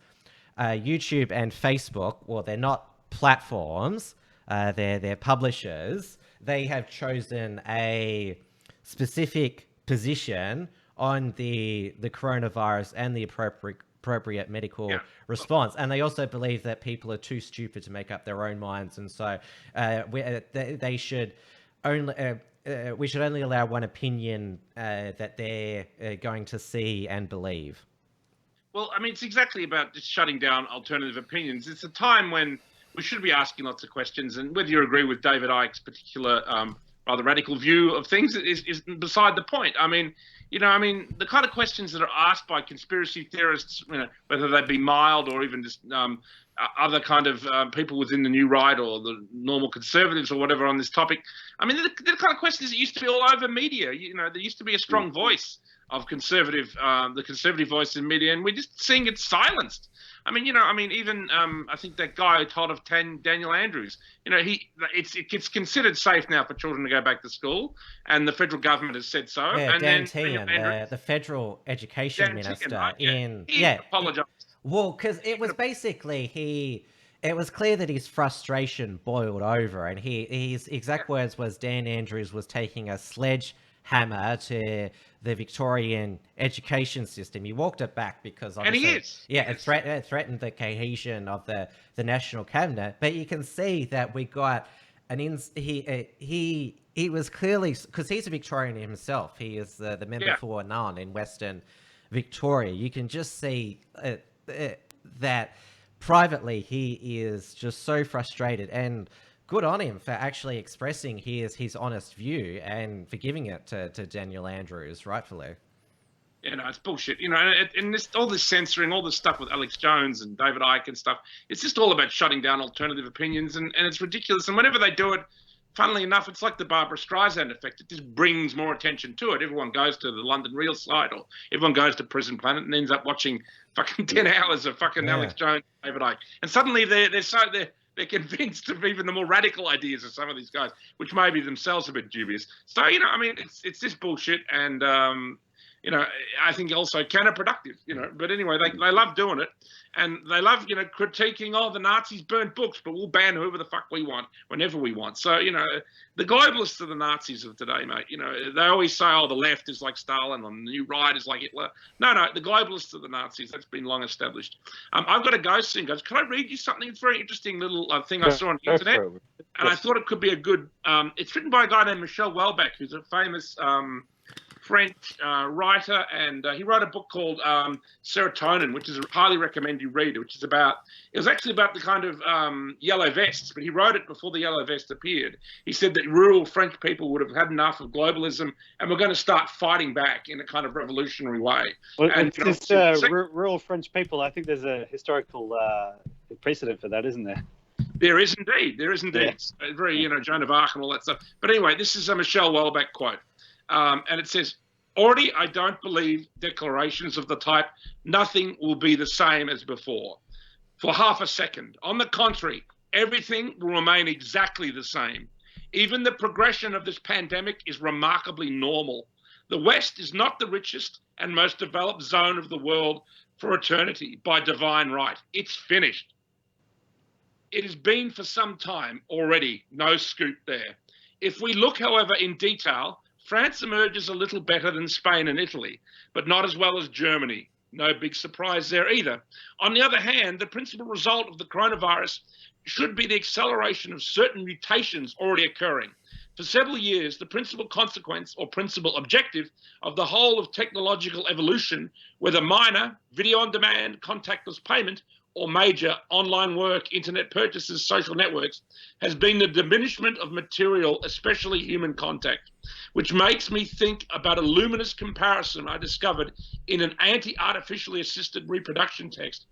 YouTube and Facebook, well, they're not platforms, they're publishers. They have chosen a specific position on the coronavirus and the appropriate medical response, and they also believe that people are too stupid to make up their own minds, and so they should only we should only allow one opinion that they're going to see and believe. Well, I mean, it's exactly about just shutting down alternative opinions. It's a time when we should be asking lots of questions, and whether you agree with David Icke's particular rather radical view of things is beside the point. I mean, the kind of questions that are asked by conspiracy theorists, whether they be mild or even just other kind of people within the new right or the normal conservatives or whatever on this topic. I mean, they're the kind of questions that used to be all over media. There used to be a strong voice of the conservative voice in media, and we're just seeing it silenced. I mean, even I think that guy told of Daniel Andrews, it's considered safe now for children to go back to school, and the federal government has said so. Yeah, and Dan then Tehan, the federal education minister, apologised. Well, because it was basically it was clear that his frustration boiled over, and his exact words was Dan Andrews was taking a sledgehammer to the Victorian education system. He walked it back because obviously, it threatened the cohesion of the national cabinet. But you can see that we got he was clearly, because he's a Victorian himself. He is the member for None in Western Victoria. You can just see that privately he is just so frustrated, and good on him for actually expressing his honest view and for giving it to Daniel Andrews, rightfully. It's bullshit. And all this censoring, all this stuff with Alex Jones and David Icke and stuff, it's just all about shutting down alternative opinions, and it's ridiculous. And whenever they do it, funnily enough, it's like the Barbara Streisand effect. It just brings more attention to it. Everyone goes to the London Real site, or everyone goes to Prison Planet and ends up watching fucking 10 hours of fucking Alex Jones and David Icke. And suddenly they're convinced of even the more radical ideas of some of these guys, which may be themselves a bit dubious. So, it's just bullshit, and, I think also counterproductive, But anyway, they love doing it, and they love, critiquing, the Nazis burnt books, but we'll ban whoever the fuck we want, whenever we want. So, the globalists are the Nazis of today, mate. They always say, the left is like Stalin and the new right is like Hitler. No, the globalists are the Nazis. That's been long established. I've got to go soon, guys. Can I read you something? It's a very interesting little thing I saw on the internet. And I thought it could be a good, it's written by a guy named Michelle Welbeck, who's a famous French writer, and he wrote a book called Serotonin, which is a highly recommend you read. Which is it was actually about the kind of yellow vests, but he wrote it before the yellow vest appeared. He said that rural French people would have had enough of globalism and were going to start fighting back in a kind of revolutionary way. Well, and rural French people, I think there's a historical precedent for that, isn't there? There is indeed. Yeah. It's very, Joan of Arc and all that stuff. But anyway, this is a Michelle Welbeck quote. And it says, already I don't believe declarations of the type, nothing will be the same as before, for half a second. On the contrary, everything will remain exactly the same. Even the progression of this pandemic is remarkably normal. The West is not the richest and most developed zone of the world for eternity by divine right. It's finished. It has been for some time already, no scoop there. If we look, however, in detail, France emerges a little better than Spain and Italy, but not as well as Germany. No big surprise there either. On the other hand, the principal result of the coronavirus should be the acceleration of certain mutations already occurring. For several years, the principal consequence or principal objective of the whole of technological evolution, whether minor, video on demand, contactless payment, or major online work, internet purchases, social networks, has been the diminishment of material, especially human contact, which makes me think about a luminous comparison I discovered in an anti-artificially assisted reproduction text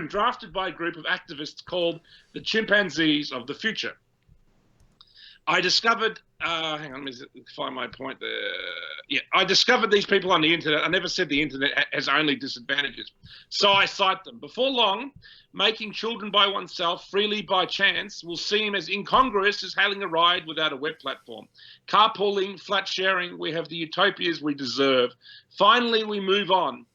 drafted by a group of activists called the Chimpanzees of the Future. I discovered, hang on, let me find my point there. Yeah, I discovered these people on the internet. I never said the internet has only disadvantages. So I cite them. Before long, making children by oneself freely by chance will seem as incongruous as hailing a ride without a web platform. Carpooling, flat sharing, we have the utopias we deserve. Finally, we move on.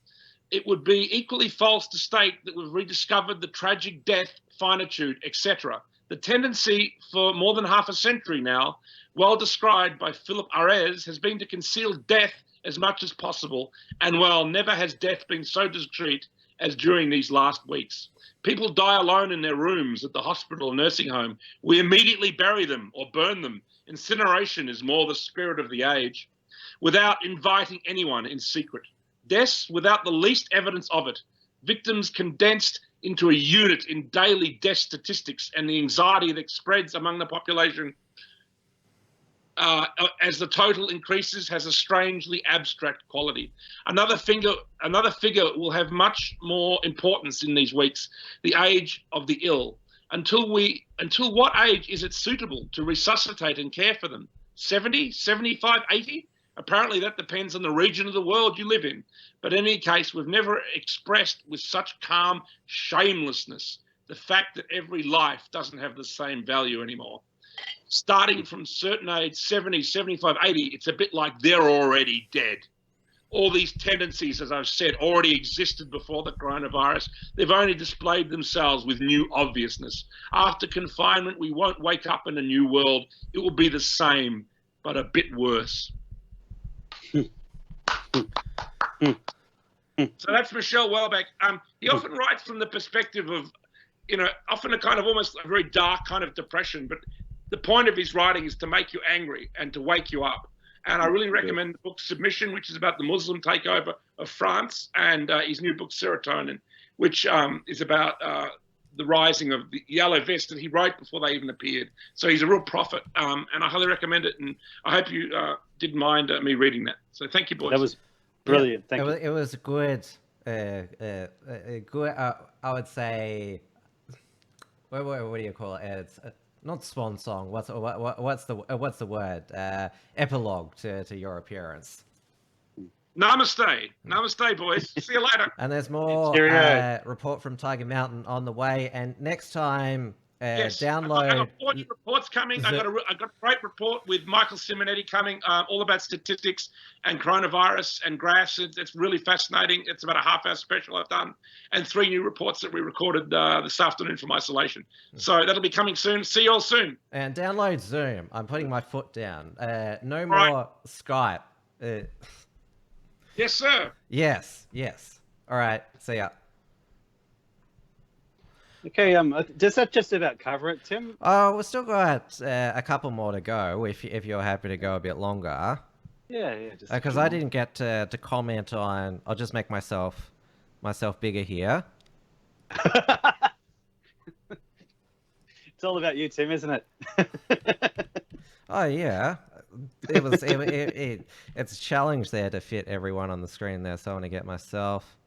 It would be equally false to state that we've rediscovered the tragic death, finitude, etc. The tendency for more than half a century now, well described by Philip Arez, has been to conceal death as much as possible. And well, never has death been so discreet as during these last weeks. People die alone in their rooms at the hospital or nursing home. We immediately bury them or burn them. Incineration is more the spirit of the age, without inviting anyone in secret. Deaths without the least evidence of it. Victims condensed into a unit in daily death statistics, and the anxiety that spreads among the population as the total increases has a strangely abstract quality. Another figure will have much more importance in these weeks: the age of the ill. Until what age is it suitable to resuscitate and care for them? 70, 75, 80? Apparently that depends on the region of the world you live in. But in any case, we've never expressed with such calm shamelessness the fact that every life doesn't have the same value anymore. Starting from certain age, 70, 75, 80, it's a bit like they're already dead. All these tendencies, as I've said, already existed before the coronavirus. They've only displayed themselves with new obviousness. After confinement, we won't wake up in a new world. It will be the same, but a bit worse. So that's Michelle Welbeck. He often writes from the perspective of, often a kind of almost a very dark kind of depression, but the point of his writing is to make you angry and to wake you up. And I really recommend the book Submission, which is about the Muslim takeover of France, and his new book Serotonin, which is about the rising of the yellow vest that he wrote before they even appeared. So he's a real prophet, and I highly recommend it. And I hope you didn't mind me reading that. So thank you, boys. That was brilliant. Thank you. It was good. Good. I would say. What do you call it? It's not swan song. What's the word? Epilogue to your appearance. Namaste, boys. See you later. And there's more report from Tiger Mountain on the way. And next time, download. I got 40 reports coming. I got a great report with Michael Simonetti coming, all about statistics and coronavirus and graphs. It's really fascinating. It's about a half-hour special I've done, and 3 new reports that we recorded this afternoon from isolation. So that'll be coming soon. See you all soon. And download Zoom. I'm putting my foot down. No more Skype. Yes, sir. Yes. All right. See ya. Okay. Does that just about cover it, Tim? Oh, we've still got a couple more to go. If you're happy to go a bit longer. Yeah. Just Because I didn't get to comment on. I'll just make myself bigger here. It's all about you, Tim, isn't it? Oh yeah, it was. It's a challenge there to fit everyone on the screen there. So I want to get myself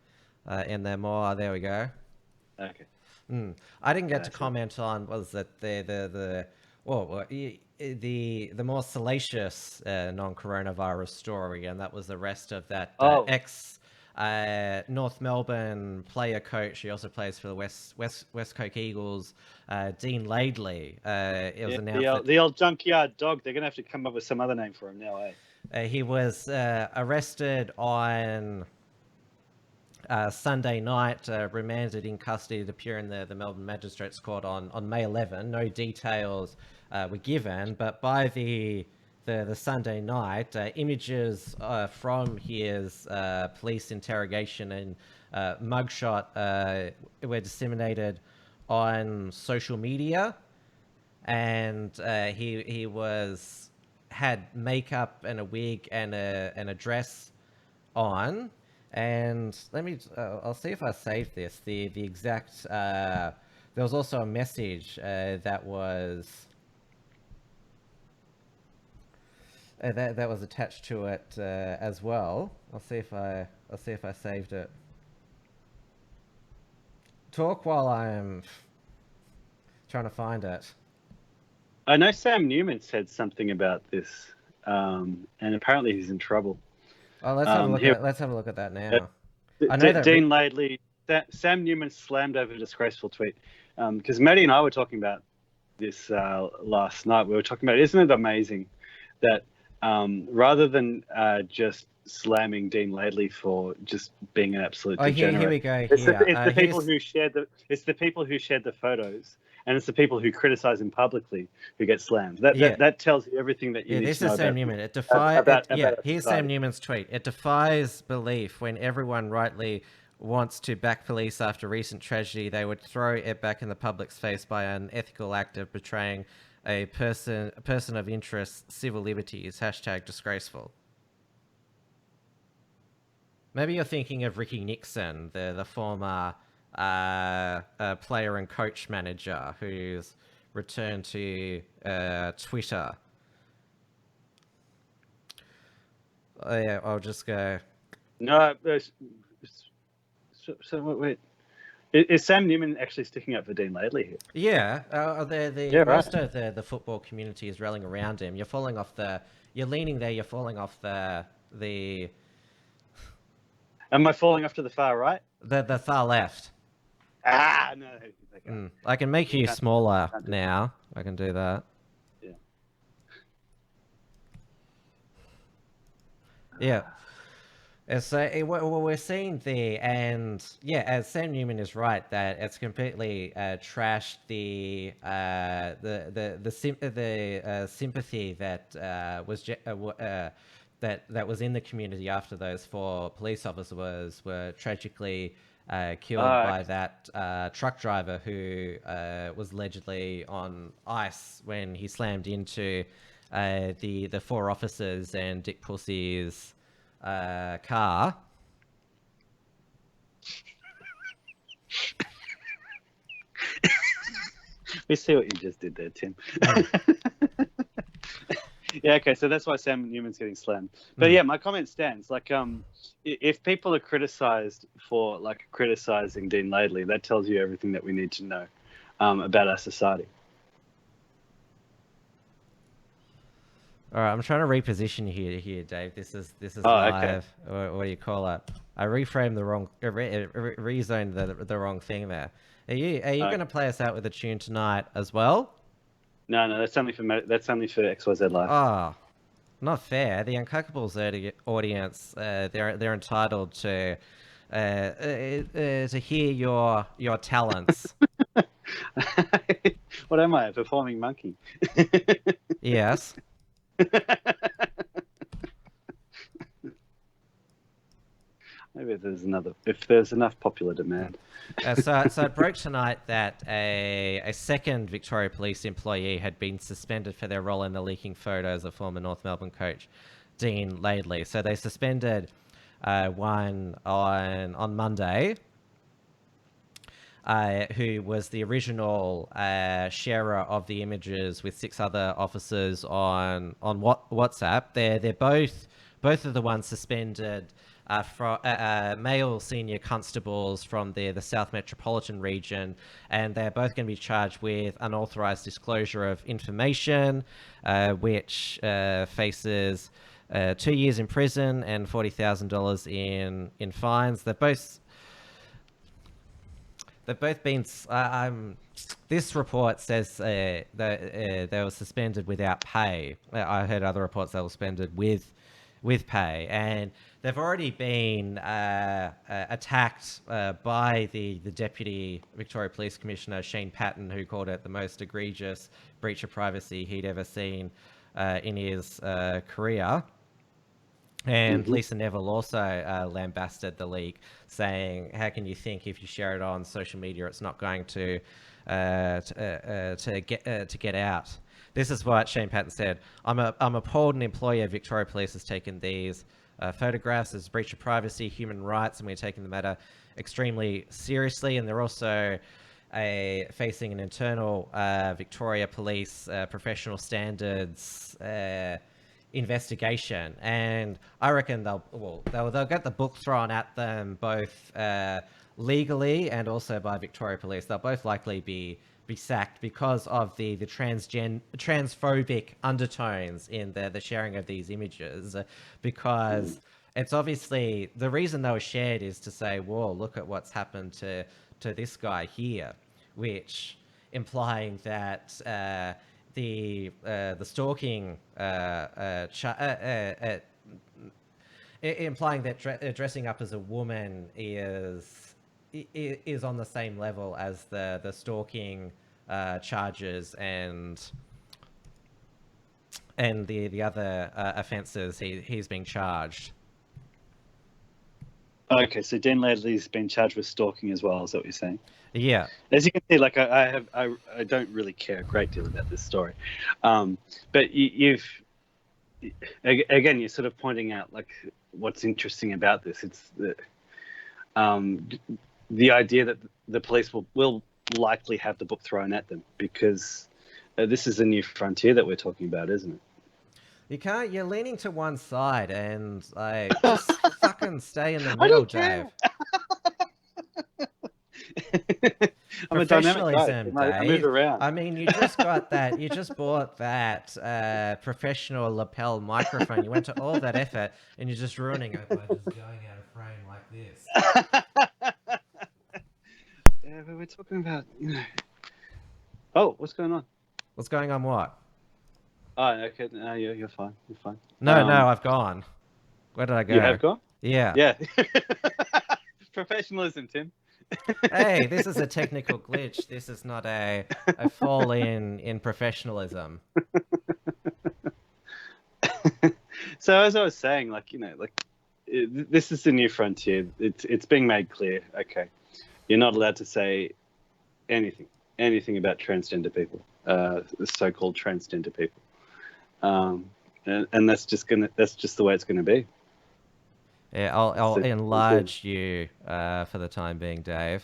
in there more. There we go. Okay. I didn't get to comment on the more salacious non-coronavirus story, and that was the rest of that ex North Melbourne player coach. He also plays for the West Coast Eagles. Dean Laidley. It was announced the old junkyard dog. They're gonna have to come up with some other name for him now, eh? He was arrested on Sunday night, remanded in custody to appear in the Melbourne Magistrates Court on May 11. No details were given, but by the Sunday night, images from his police interrogation and mugshot were disseminated on social media, and he had makeup and a wig and a dress on. And I'll see if I saved this. The exact, there was also a message that was attached to it as well. I'll see if I saved it. Talk while I'm trying to find it. I know Sam Newman said something about this, and apparently he's in trouble. Oh, let's have a look at that now. I know that Dean Laidley, Sam Newman slammed over a disgraceful tweet, because Maddie and I were talking about this last night. We were talking about, isn't it amazing that rather than just slamming Dean Laidley for just being an absolute degenerate, here we go. It's the people who shared the photos. And it's the people who criticize him publicly who get slammed. That tells you everything that you need to know. This is Sam Newman. It defies. Here's Sam Newman's tweet. It defies belief when everyone rightly wants to back police after recent tragedy, they would throw it back in the public's face by an ethical act of betraying a person of interest, civil liberties. # disgraceful. Maybe you're thinking of Ricky Nixon, the former player and coach manager who's returned to Twitter. Oh, yeah, I'll just go. No, so wait. Is Sam Newman actually sticking up for Dean Laidley here? Yeah, most of the football community is rallying around him. You're falling off you're leaning there. You're falling off the. Am I falling off to the far right? The far left. No. Okay. I can make you smaller now. I can do that. Yeah. So what we're seeing there, and as Sam Newman is right, that it's completely trashed the sympathy that was in the community after those 4 police officers were tragically killed by that truck driver who was allegedly on ice when he slammed into the 4 officers and Dick Pussy's car. We see what you just did there, Tim. Yeah, okay, so that's why Sam Newman's getting slammed. But yeah, my comment stands. Like, if people are criticized for criticizing Dean Laidley, that tells you everything that we need to know about our society. All right, I'm trying to reposition here, Dave. This is live. Okay. What do you call it? I reframed the wrong, rezoned the wrong thing there. Are you going to play us out with a tune tonight as well? No, that's only for XYZ Live. Oh, not fair. The Uncuckables audience, they're entitled to hear your talents. What am I, a performing monkey? Yes. Maybe if there's enough popular demand. So it broke tonight that a second Victoria Police employee had been suspended for their role in the leaking photos of former North Melbourne coach Dean Laidley. So they suspended one on Monday, who was the original sharer of the images with 6 other officers on WhatsApp. They're both of the ones suspended from male senior constables from the South Metropolitan region, and they're both going to be charged with unauthorized disclosure of information, which faces 2 years in prison and $40,000 in fines. They've both been. This report says that they were suspended without pay. I heard other reports they were suspended with pay, and they've already been attacked by the Deputy Victoria Police Commissioner Shane Patton, who called it the most egregious breach of privacy he'd ever seen in his career. And Lisa Neville also lambasted the leak, saying, "How can you think if you share it on social media, it's not going to get out?" This is what Shane Patton said: I'm appalled an employee of Victoria Police has taken these photographs as breach of privacy, human rights, and we're taking the matter extremely seriously. And they're also facing an internal Victoria Police professional standards investigation, and I reckon they'll get the book thrown at them both legally and also by Victoria Police. They'll both likely be sacked because of the transphobic undertones in the sharing of these images, because it's obviously the reason they were shared is to say, whoa, look at what's happened to this guy here, which implying that the stalking implying that dressing up as a woman is on the same level as the stalking charges and the other offences he's being charged. Okay, so Dean Laidley's been charged with stalking as well, is that what you're saying? Yeah. As you can see, like I don't really care a great deal about this story, but you're sort of pointing out like what's interesting about this. It's the idea that the police will likely have the book thrown at them because this is a new frontier that we're talking about, isn't it? You're leaning to one side, and just fucking stay in the middle, Dave. I'm a dynamic guy. Dave. I move around. I mean, you just got that. You just bought that professional lapel microphone. You went to all that effort, and you're just ruining it by just going out of frame like this. Yeah, but we're talking about, Oh, what's going on? What's going on? What? Oh, okay. No, you're fine. You're fine. No, I've gone. Where did I go? You have gone? Yeah. Yeah. Professionalism, Tim. Hey, this is a technical glitch. This is not a fall in professionalism. So as I was saying, this is the new frontier. It's being made clear. Okay, you're not allowed to say anything about transgender people, so-called transgender people, and that's just the way it's gonna be. Yeah, I'll enlarge you for the time being, Dave.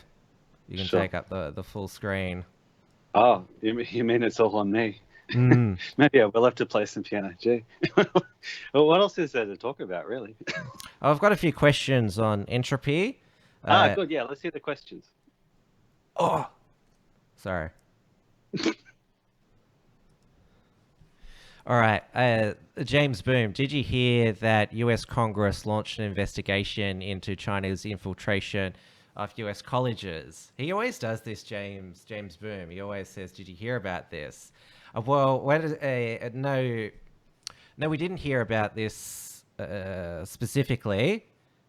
You can take up the full screen. Oh, you mean it's all on me? Mm. Maybe I will have to play some piano. Gee. Well, what else is there to talk about, really? I've got a few questions on entropy. Good. Yeah, let's hear the questions. Oh, sorry. All right, James Boom, did you hear that US Congress launched an investigation into China's infiltration of US colleges? He always does this, James Boom. He always says, did you hear about this? No, we didn't hear about this specifically,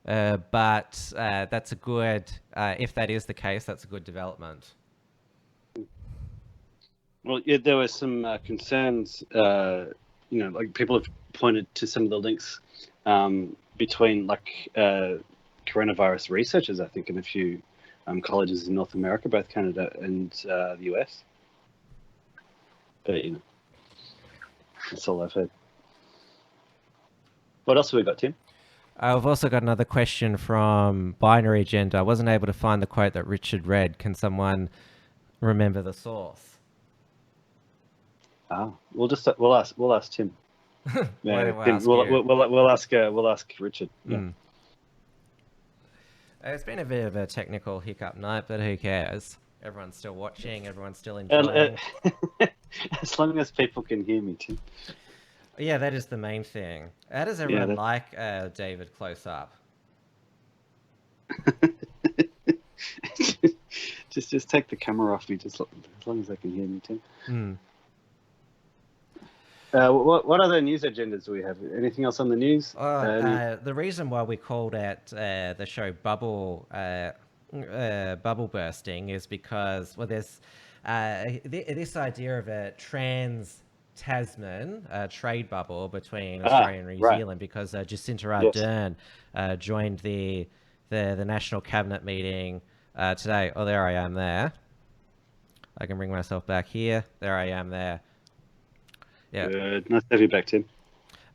but that's a good, if that is the case, that's a good development. Well, yeah, there were some concerns, like people have pointed to some of the links between coronavirus researchers, I think, in a few colleges in North America, both Canada and the US. But, that's all I've heard. What else have we got, Tim? I've also got another question from Binary Gender. I wasn't able to find the quote that Richard read. Can someone remember the source? We'll ask Tim. Yeah, we'll ask Richard. Yeah. It's been a bit of a technical hiccup night, but who cares? Everyone's still watching. Everyone's still enjoying. As long as people can hear me, Tim. Yeah, that is the main thing. How does everyone like David close up? just take the camera off me, as long as they can hear me, Tim. What other news agendas do we have? Anything else on the news? The reason why we called out the show Bubble Bursting is because, well, there's this idea of a trans-Tasman trade bubble between Australia and New Zealand, because Jacinda Ardern joined the National Cabinet meeting today. Oh, there I am there. I can bring myself back here. There I am there. Yeah. Good. Nice to have you back, Tim.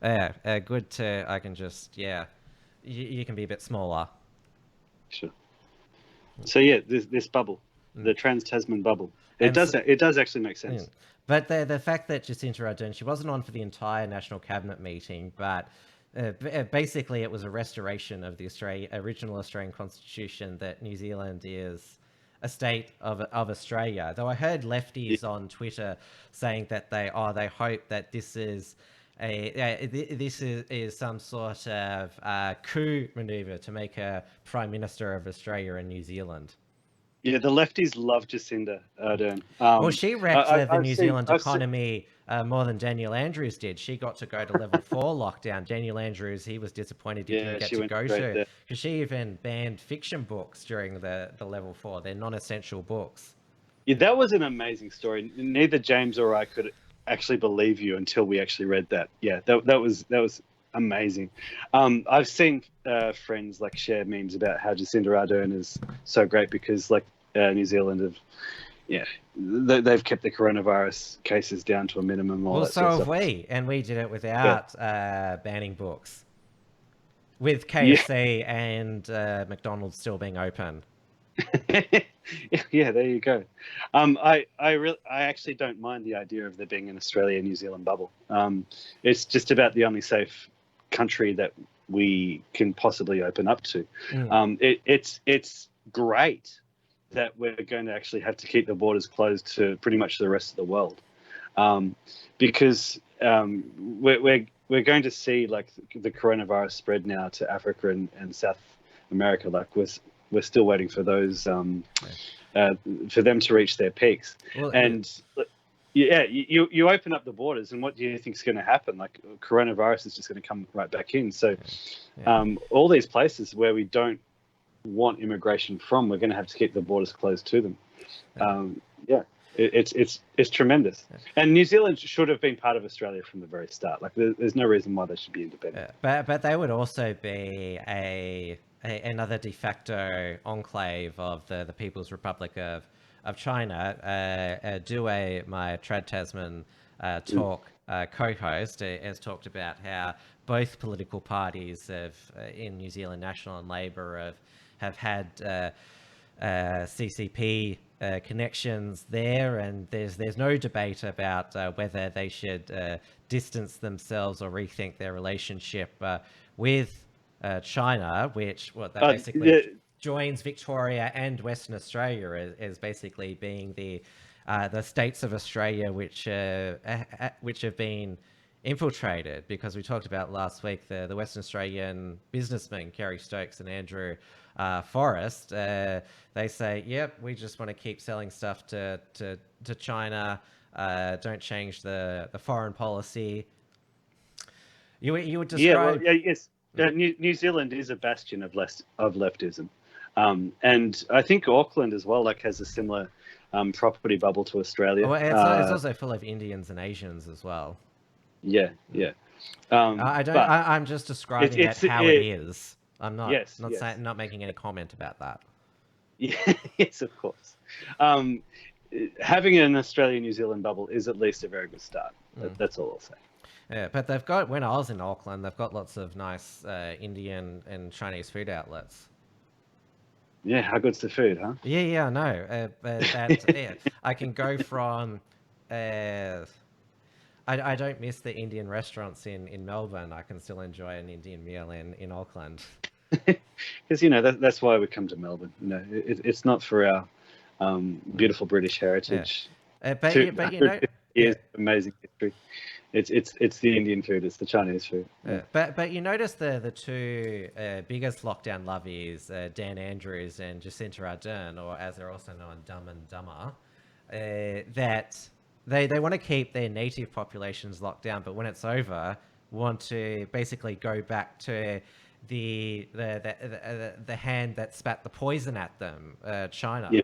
Yeah, good to, I can just, you can be a bit smaller. Sure. So yeah, this bubble, the trans-Tasman bubble, it does actually make sense. Yeah. But the fact that Jacinda Ardern, she wasn't on for the entire National Cabinet meeting, but basically it was a restoration of the original Australian Constitution, that New Zealand is a state of Australia. Though I heard lefties on Twitter saying that they hope that this is some sort of coup maneuver to make a Prime Minister of Australia and New Zealand. Yeah, the lefties love Jacinda Ardern. Well, she wrecked the New Zealand economy more than Daniel Andrews did. She got to go to level 4 lockdown. Daniel Andrews, he was disappointed he didn't get to go to, because she even banned fiction books during the level 4. They're non-essential books. Yeah, that was an amazing story. Neither James or I could actually believe you until we actually read that. Yeah, that was amazing. I've seen friends share memes about how Jacinda Ardern is so great because New Zealand they've kept the coronavirus cases down to a minimum. Well, so have we, and we did it without banning books, with KFC and McDonald's still being open. Yeah, there you go. I actually don't mind the idea of there being an Australia-New Zealand bubble. It's just about the only safe country that we can possibly open up to. It's great that we're going to actually have to keep the borders closed to pretty much the rest of the world, because we're going to see the coronavirus spread now to Africa and South America. We're still waiting for those for them to reach their peaks. Well, you open up the borders, and what do you think is going to happen? Coronavirus is just going to come right back in. So all these places where we don't want immigration from, we're going to have to keep the borders closed to them. It's tremendous. And New Zealand should have been part of Australia from the very start. There's no reason why they should be independent. But they would also be another de facto enclave of the People's Republic of China. My Trad-Tasman talk co-host has talked about how both political parties in New Zealand, National and Labor, have had CCP connections there, and there's no debate about whether they should distance themselves or rethink their relationship with China, which basically joins Victoria and Western Australia as basically being the states of Australia which have been infiltrated, because we talked about last week the Western Australian businessmen Kerry Stokes and Andrew Forrest. They say, yep, we just want to keep selling stuff to China, don't change the foreign policy. You would describe... Yes. New Zealand is a bastion of leftism, and I think Auckland as well has a similar property bubble to Australia. Well, it's also full of Indians and Asians as well. Yeah. I'm just describing how it is. I'm not not making any comment about that. Yeah, yes, of course. Having an Australia-New Zealand bubble is at least a very good start. That's all I'll say. Yeah, but they've got, when I was in Auckland, they've got lots of nice Indian and Chinese food outlets. Yeah, how good's the food, huh? Yeah, I know. But that, yeah, I can go from. Uh, I don't miss the Indian restaurants in Melbourne. I can still enjoy an Indian meal in Auckland. Because that's why we come to Melbourne. It's not for our beautiful British heritage. But you know, 250 years of amazing history. It's the Indian food. It's the Chinese food. Yeah. But you notice the two biggest lockdown lovies, Dan Andrews and Jacinta Ardern, or as they're also known, Dumb and Dumber, that they want to keep their native populations locked down, but when it's over, want to basically go back to the hand that spat the poison at them, China. Yeah.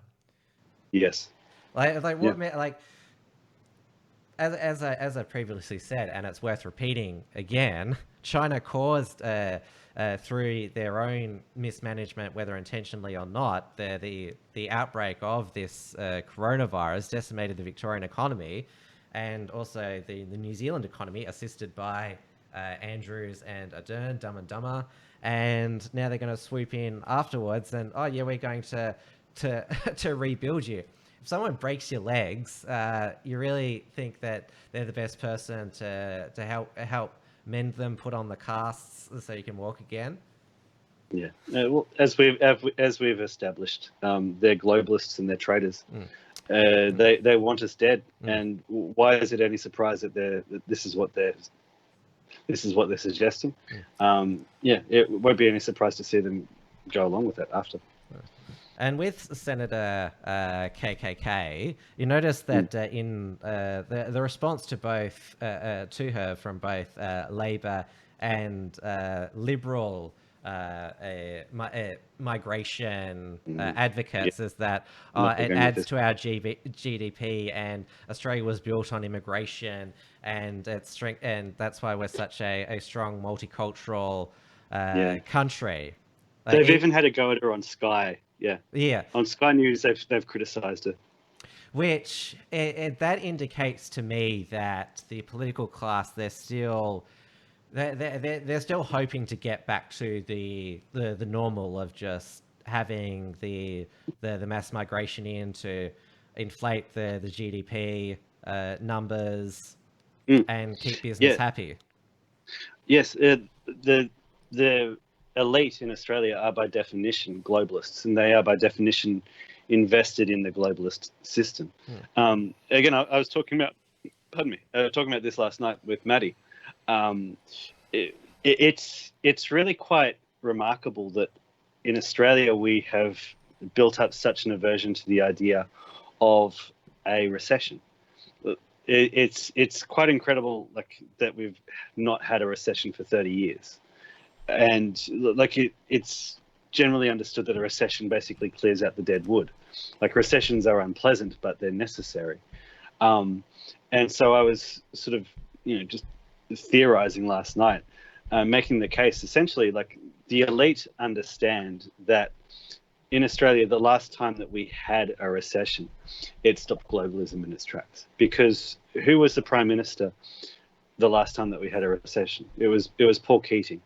Yes. Like what? Yeah. Like as I previously said, and it's worth repeating again, China caused through their own mismanagement, whether intentionally or not, the outbreak of this coronavirus decimated the Victorian economy, and also the New Zealand economy, assisted by Andrews and Ardern, Dumb and Dumber, and now they're going to swoop in afterwards and, oh yeah, we're going to rebuild you. If someone breaks your legs, you really think that they're the best person to help mend them, put on the casts so you can walk again? Yeah. Well, as we've established, they're globalists and they're traitors. They want us dead. And why is it any surprise that this is what they're suggesting? It won't be any surprise to see them go along with it after. And with Senator KKK, you notice that in the response to both to her from both Labor and Liberal migration advocates is that it adds to our GDP, and Australia was built on immigration, and its strength, and that's why we're such a strong multicultural country. They've even had a go at her on Sky. Yeah. On Sky News, they've criticised her. Which that indicates to me that the political class, they're still hoping to get back to the normal of just having the mass migration in to inflate the GDP numbers and keep business happy. Yes, the elite in Australia are by definition globalists, and they are by definition invested in the globalist system. Again, I was talking about this last night with Maddie. It's really quite remarkable that in Australia we have built up such an aversion to the idea of a recession. It's quite incredible, like, that we've not had a recession for 30 years. And like it's generally understood that a recession basically clears out the dead wood. Like, recessions are unpleasant, but they're necessary. And so I was sort of, just theorizing last night, making the case essentially, like, the elite understand that in Australia, the last time that we had a recession, it stopped globalism in its tracks. Because who was the Prime Minister the last time that we had a recession? It was Paul Keating.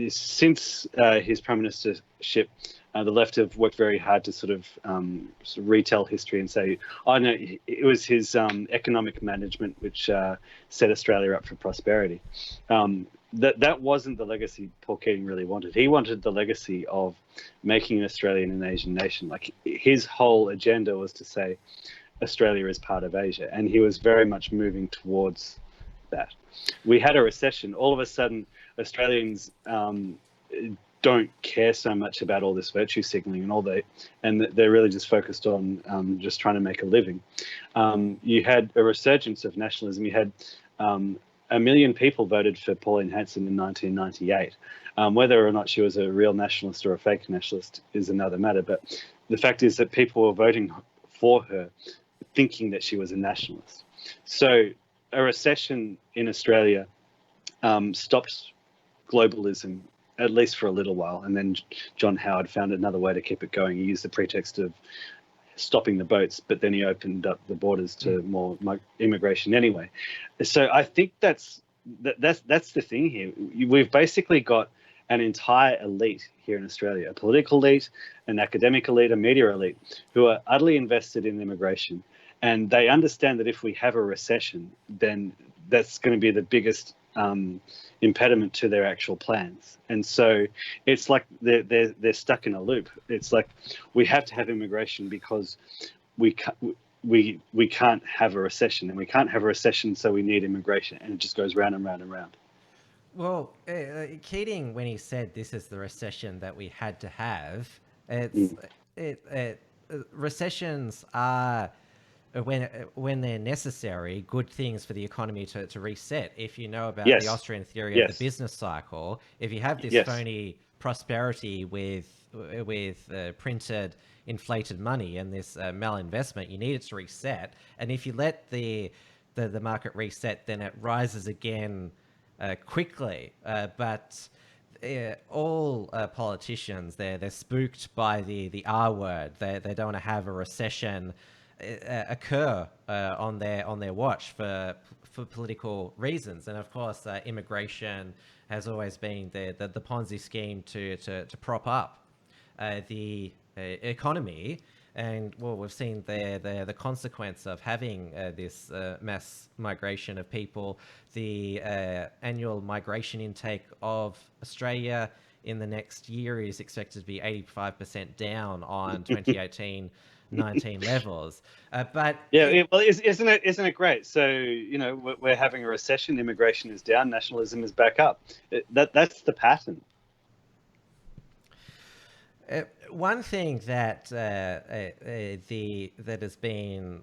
Since his prime ministership, the left have worked very hard to sort of retell history and say, oh no, it was his economic management which set Australia up for prosperity. That wasn't the legacy Paul Keating really wanted. He wanted the legacy of making an Australian an Asian nation. Like, his whole agenda was to say Australia is part of Asia, and he was very much moving towards that. We had a recession. All of a sudden, Australians don't care so much about all this virtue signaling and they're really just focused on just trying to make a living. You had a resurgence of nationalism. You had 1 million people voted for Pauline Hanson in 1998. Whether or not she was a real nationalist or a fake nationalist is another matter. But the fact is that people were voting for her thinking that she was a nationalist. So a recession in Australia stopped globalism, at least for a little while, and then John Howard found another way to keep it going. He used the pretext of stopping the boats, but then he opened up the borders to more immigration anyway. So I think that's the thing here. We've basically got an entire elite here in Australia, a political elite, an academic elite, a media elite, who are utterly invested in immigration. And they understand that if we have a recession, then that's going to be the biggest impediment to their actual plans. And so it's like they're stuck in a loop. It's like we have to have immigration because we can't have a recession, and we can't have a recession, so we need immigration, and it just goes round and round and round. Well, Keating, when he said this is the recession that we had to have, recessions are, when they're necessary, good things for the economy to reset. If you know about the Austrian theory of the business cycle, if you have this phony prosperity with printed inflated money and this malinvestment, you need it to reset. And if you let the market reset, then it rises again quickly. But all politicians, they're spooked by the R word. They don't want to have a recession occur on their watch for political reasons. And of course, immigration has always been the Ponzi scheme to prop up the economy. And well, we've seen the consequence of having this mass migration of people. The annual migration intake of Australia in the next year is expected to be 85% down on 2018-19 levels. But isn't it great? So we're having a recession, immigration is down, nationalism is back up. That's the pattern. One thing that that has been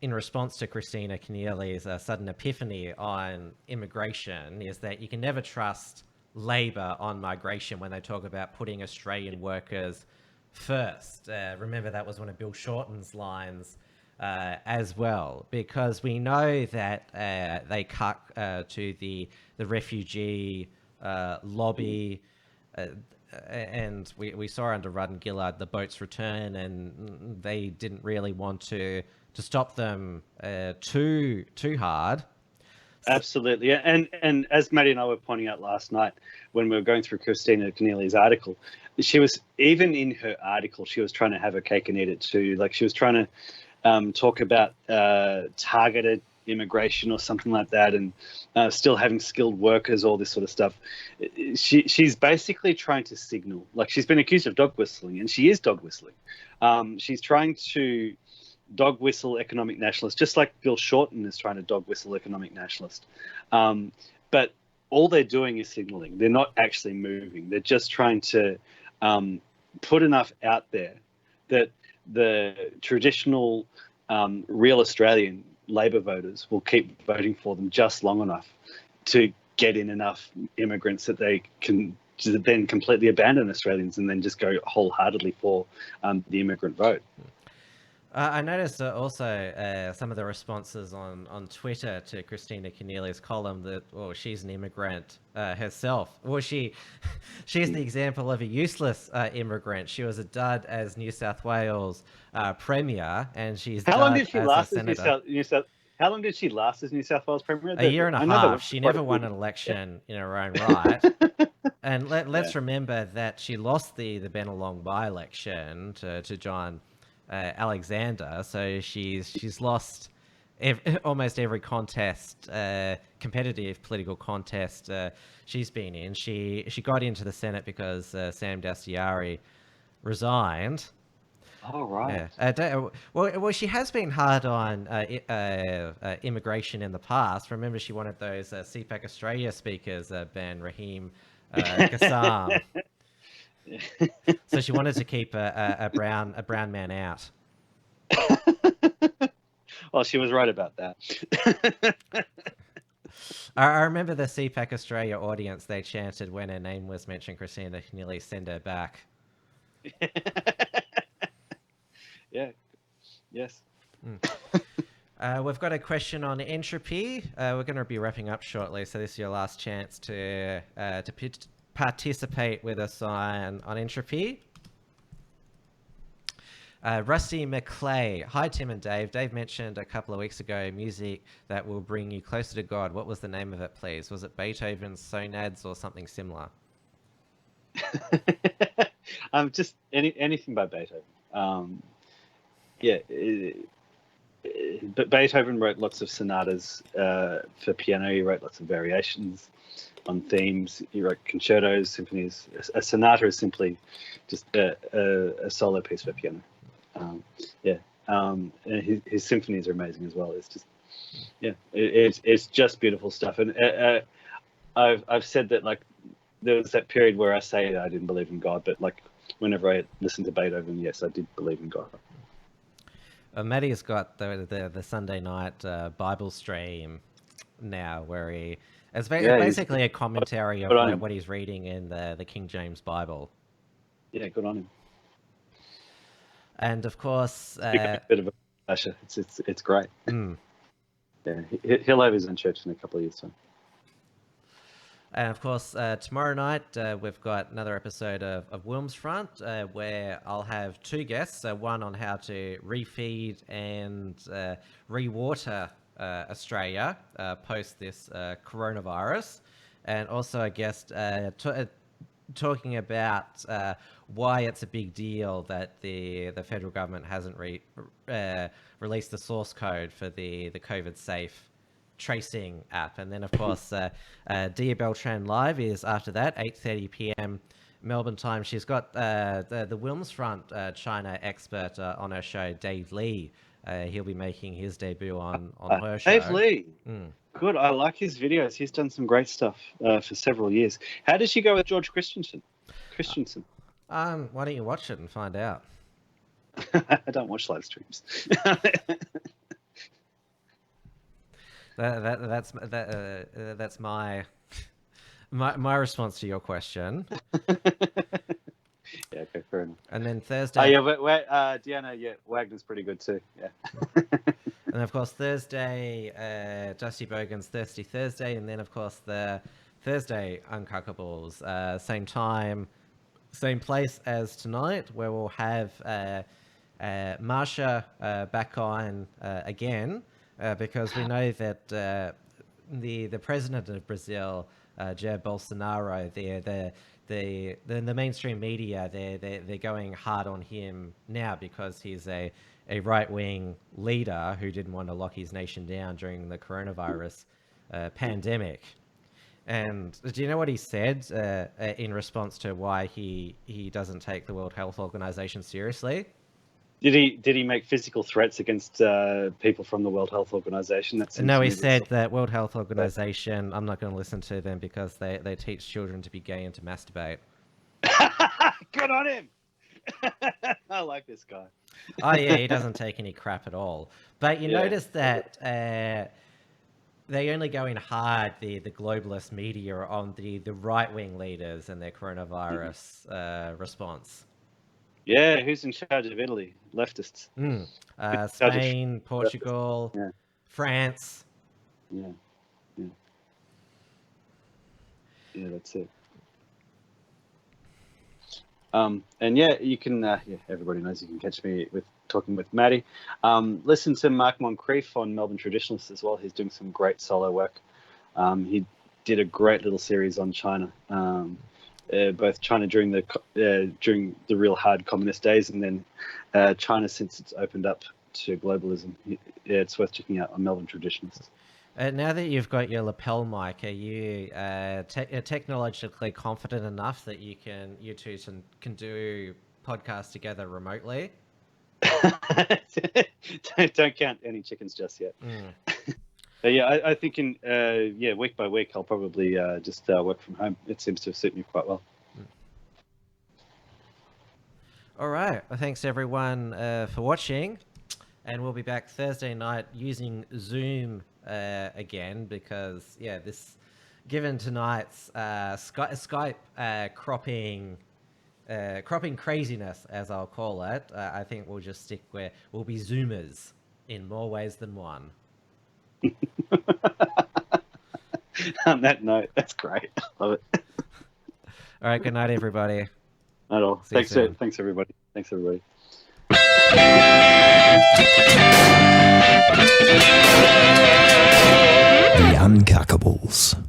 in response to Christina Keneally's sudden epiphany on immigration is that you can never trust Labor on migration when they talk about putting Australian workers first. Remember, that was one of Bill Shorten's lines as well, because we know that they cut to the refugee lobby. And we saw under Rudd and Gillard the boats return, and they didn't really want to stop them too hard. Absolutely, and as Maddie and I were pointing out last night when we were going through Christina Keneally's article, she was, even in her article, she was trying to have a cake and eat it too. Like, she was trying to talk about targeted immigration or something like that, and still having skilled workers, all this sort of stuff. She's basically trying to signal, like, she's been accused of dog whistling, and she is dog whistling. She's trying to dog whistle economic nationalists, just like Bill Shorten is trying to dog whistle economic nationalist. But all they're doing is signaling. They're not actually moving. They're just trying to put enough out there that the traditional real Australian Labor voters will keep voting for them just long enough to get in enough immigrants that they can then completely abandon Australians and then just go wholeheartedly for the immigrant vote. I noticed also some of the responses on Twitter to Christina Keneally's column that, well, she's an immigrant herself. Well, she's the example of a useless immigrant. She was a dud as New South Wales Premier, and she's How long did she last as New South? How long did she last as New South Wales Premier? A year and a half. She never won an election in her own right. And let's remember that she lost the Bennelong by-election to John Alexander, so she's lost almost every contest, competitive political contest she's been in. She got into the Senate because Sam Dastyari resigned. Oh, right. Well, she has been hard on immigration in the past. Remember, she wanted those CPAC Australia speakers ban Raheem Kassam. So she wanted to keep a brown man out. Well, she was right about that. I remember the CPAC Australia audience, they chanted when her name was mentioned, Christina Keneally, send her back. Yeah. Yes. We've got a question on entropy. We're going to be wrapping up shortly, so this is your last chance to participate with us on entropy. Rusty McClay. Hi, Tim and Dave. Dave mentioned a couple of weeks ago music that will bring you closer to God. What was the name of it, please? Was it Beethoven's Sonads or something similar? Just anything by Beethoven. But Beethoven wrote lots of sonatas for piano. He wrote lots of variations on themes. He wrote concertos, symphonies. A sonata is simply just a solo piece for piano. And his symphonies are amazing as well. It's just, it's just beautiful stuff. And I've said that, like, there was that period where I say I didn't believe in God, but like whenever I listened to Beethoven, yes, I did believe in God. Maddie's got the Sunday night Bible stream now, where it's basically a commentary of what he's reading in the King James Bible. Yeah, good on him. And of course, a bit of a pleasure. It's great. Yeah, he'll have his own church in a couple of years' time. And of course, tomorrow night, we've got another episode of Wilmsfront, where I'll have two guests. One on how to refeed and rewater Australia post this coronavirus. And also a guest talking about why it's a big deal that the federal government hasn't released the source code for the COVID safe tracing app. And then of course Dia Beltran Live is after that, 8:30 p.m. Melbourne time. She's got the Wilmsfront China expert on her show, Dave Lee. He'll be making his debut on her show. Dave Lee. Good. I like his videos. He's done some great stuff for several years. How did she go with George Christensen? Why don't you watch it and find out? I don't watch live streams. That's my response to your question. Yeah, okay, fair enough. And then Thursday. Oh yeah, Deanna, Wagner's pretty good too. Yeah. And of course Thursday, Dusty Bogan's Thirsty Thursday, and then of course the Thursday Uncuckables, same time, same place as tonight, where we'll have Marsha back on again. Because we know that the president of Brazil, Jair Bolsonaro, the mainstream media, they're going hard on him now because he's a right-wing leader who didn't want to lock his nation down during the coronavirus pandemic. And do you know what he said in response to why he doesn't take the World Health Organization seriously? Did he make physical threats against people from the World Health Organization? No, he said that World Health Organization, I'm not going to listen to them because they teach children to be gay and to masturbate. Good on him. I like this guy. Oh yeah, he doesn't take any crap at all. But you notice that they only go in hard, the globalist media, on the right-wing leaders and their coronavirus response. Yeah, who's in charge of Italy? Leftists. Spain, Portugal, France. Yeah, that's it. And you can. Everybody knows you can catch me talking with Maddie. Listen to Mark Moncrief on Melbourne Traditionalists as well. He's doing some great solo work. He did a great little series on China. Both China during the real hard communist days, and then China since it's opened up to globalism. It's worth checking out on Melbourne Traditionalists. Now that you've got your lapel mic, are you technologically confident enough that you two can do podcasts together remotely? Don't count any chickens just yet. But I think in week by week I'll probably just work from home. It seems to suit me quite well. All right. Well, thanks everyone for watching, and we'll be back Thursday night using Zoom again because given tonight's Skype cropping craziness, as I'll call it, I think we'll just stick where we'll be Zoomers in more ways than one. On that note, that's great. Love it. All right, good night, everybody. Not all. Thanks, everybody. The Uncuckables.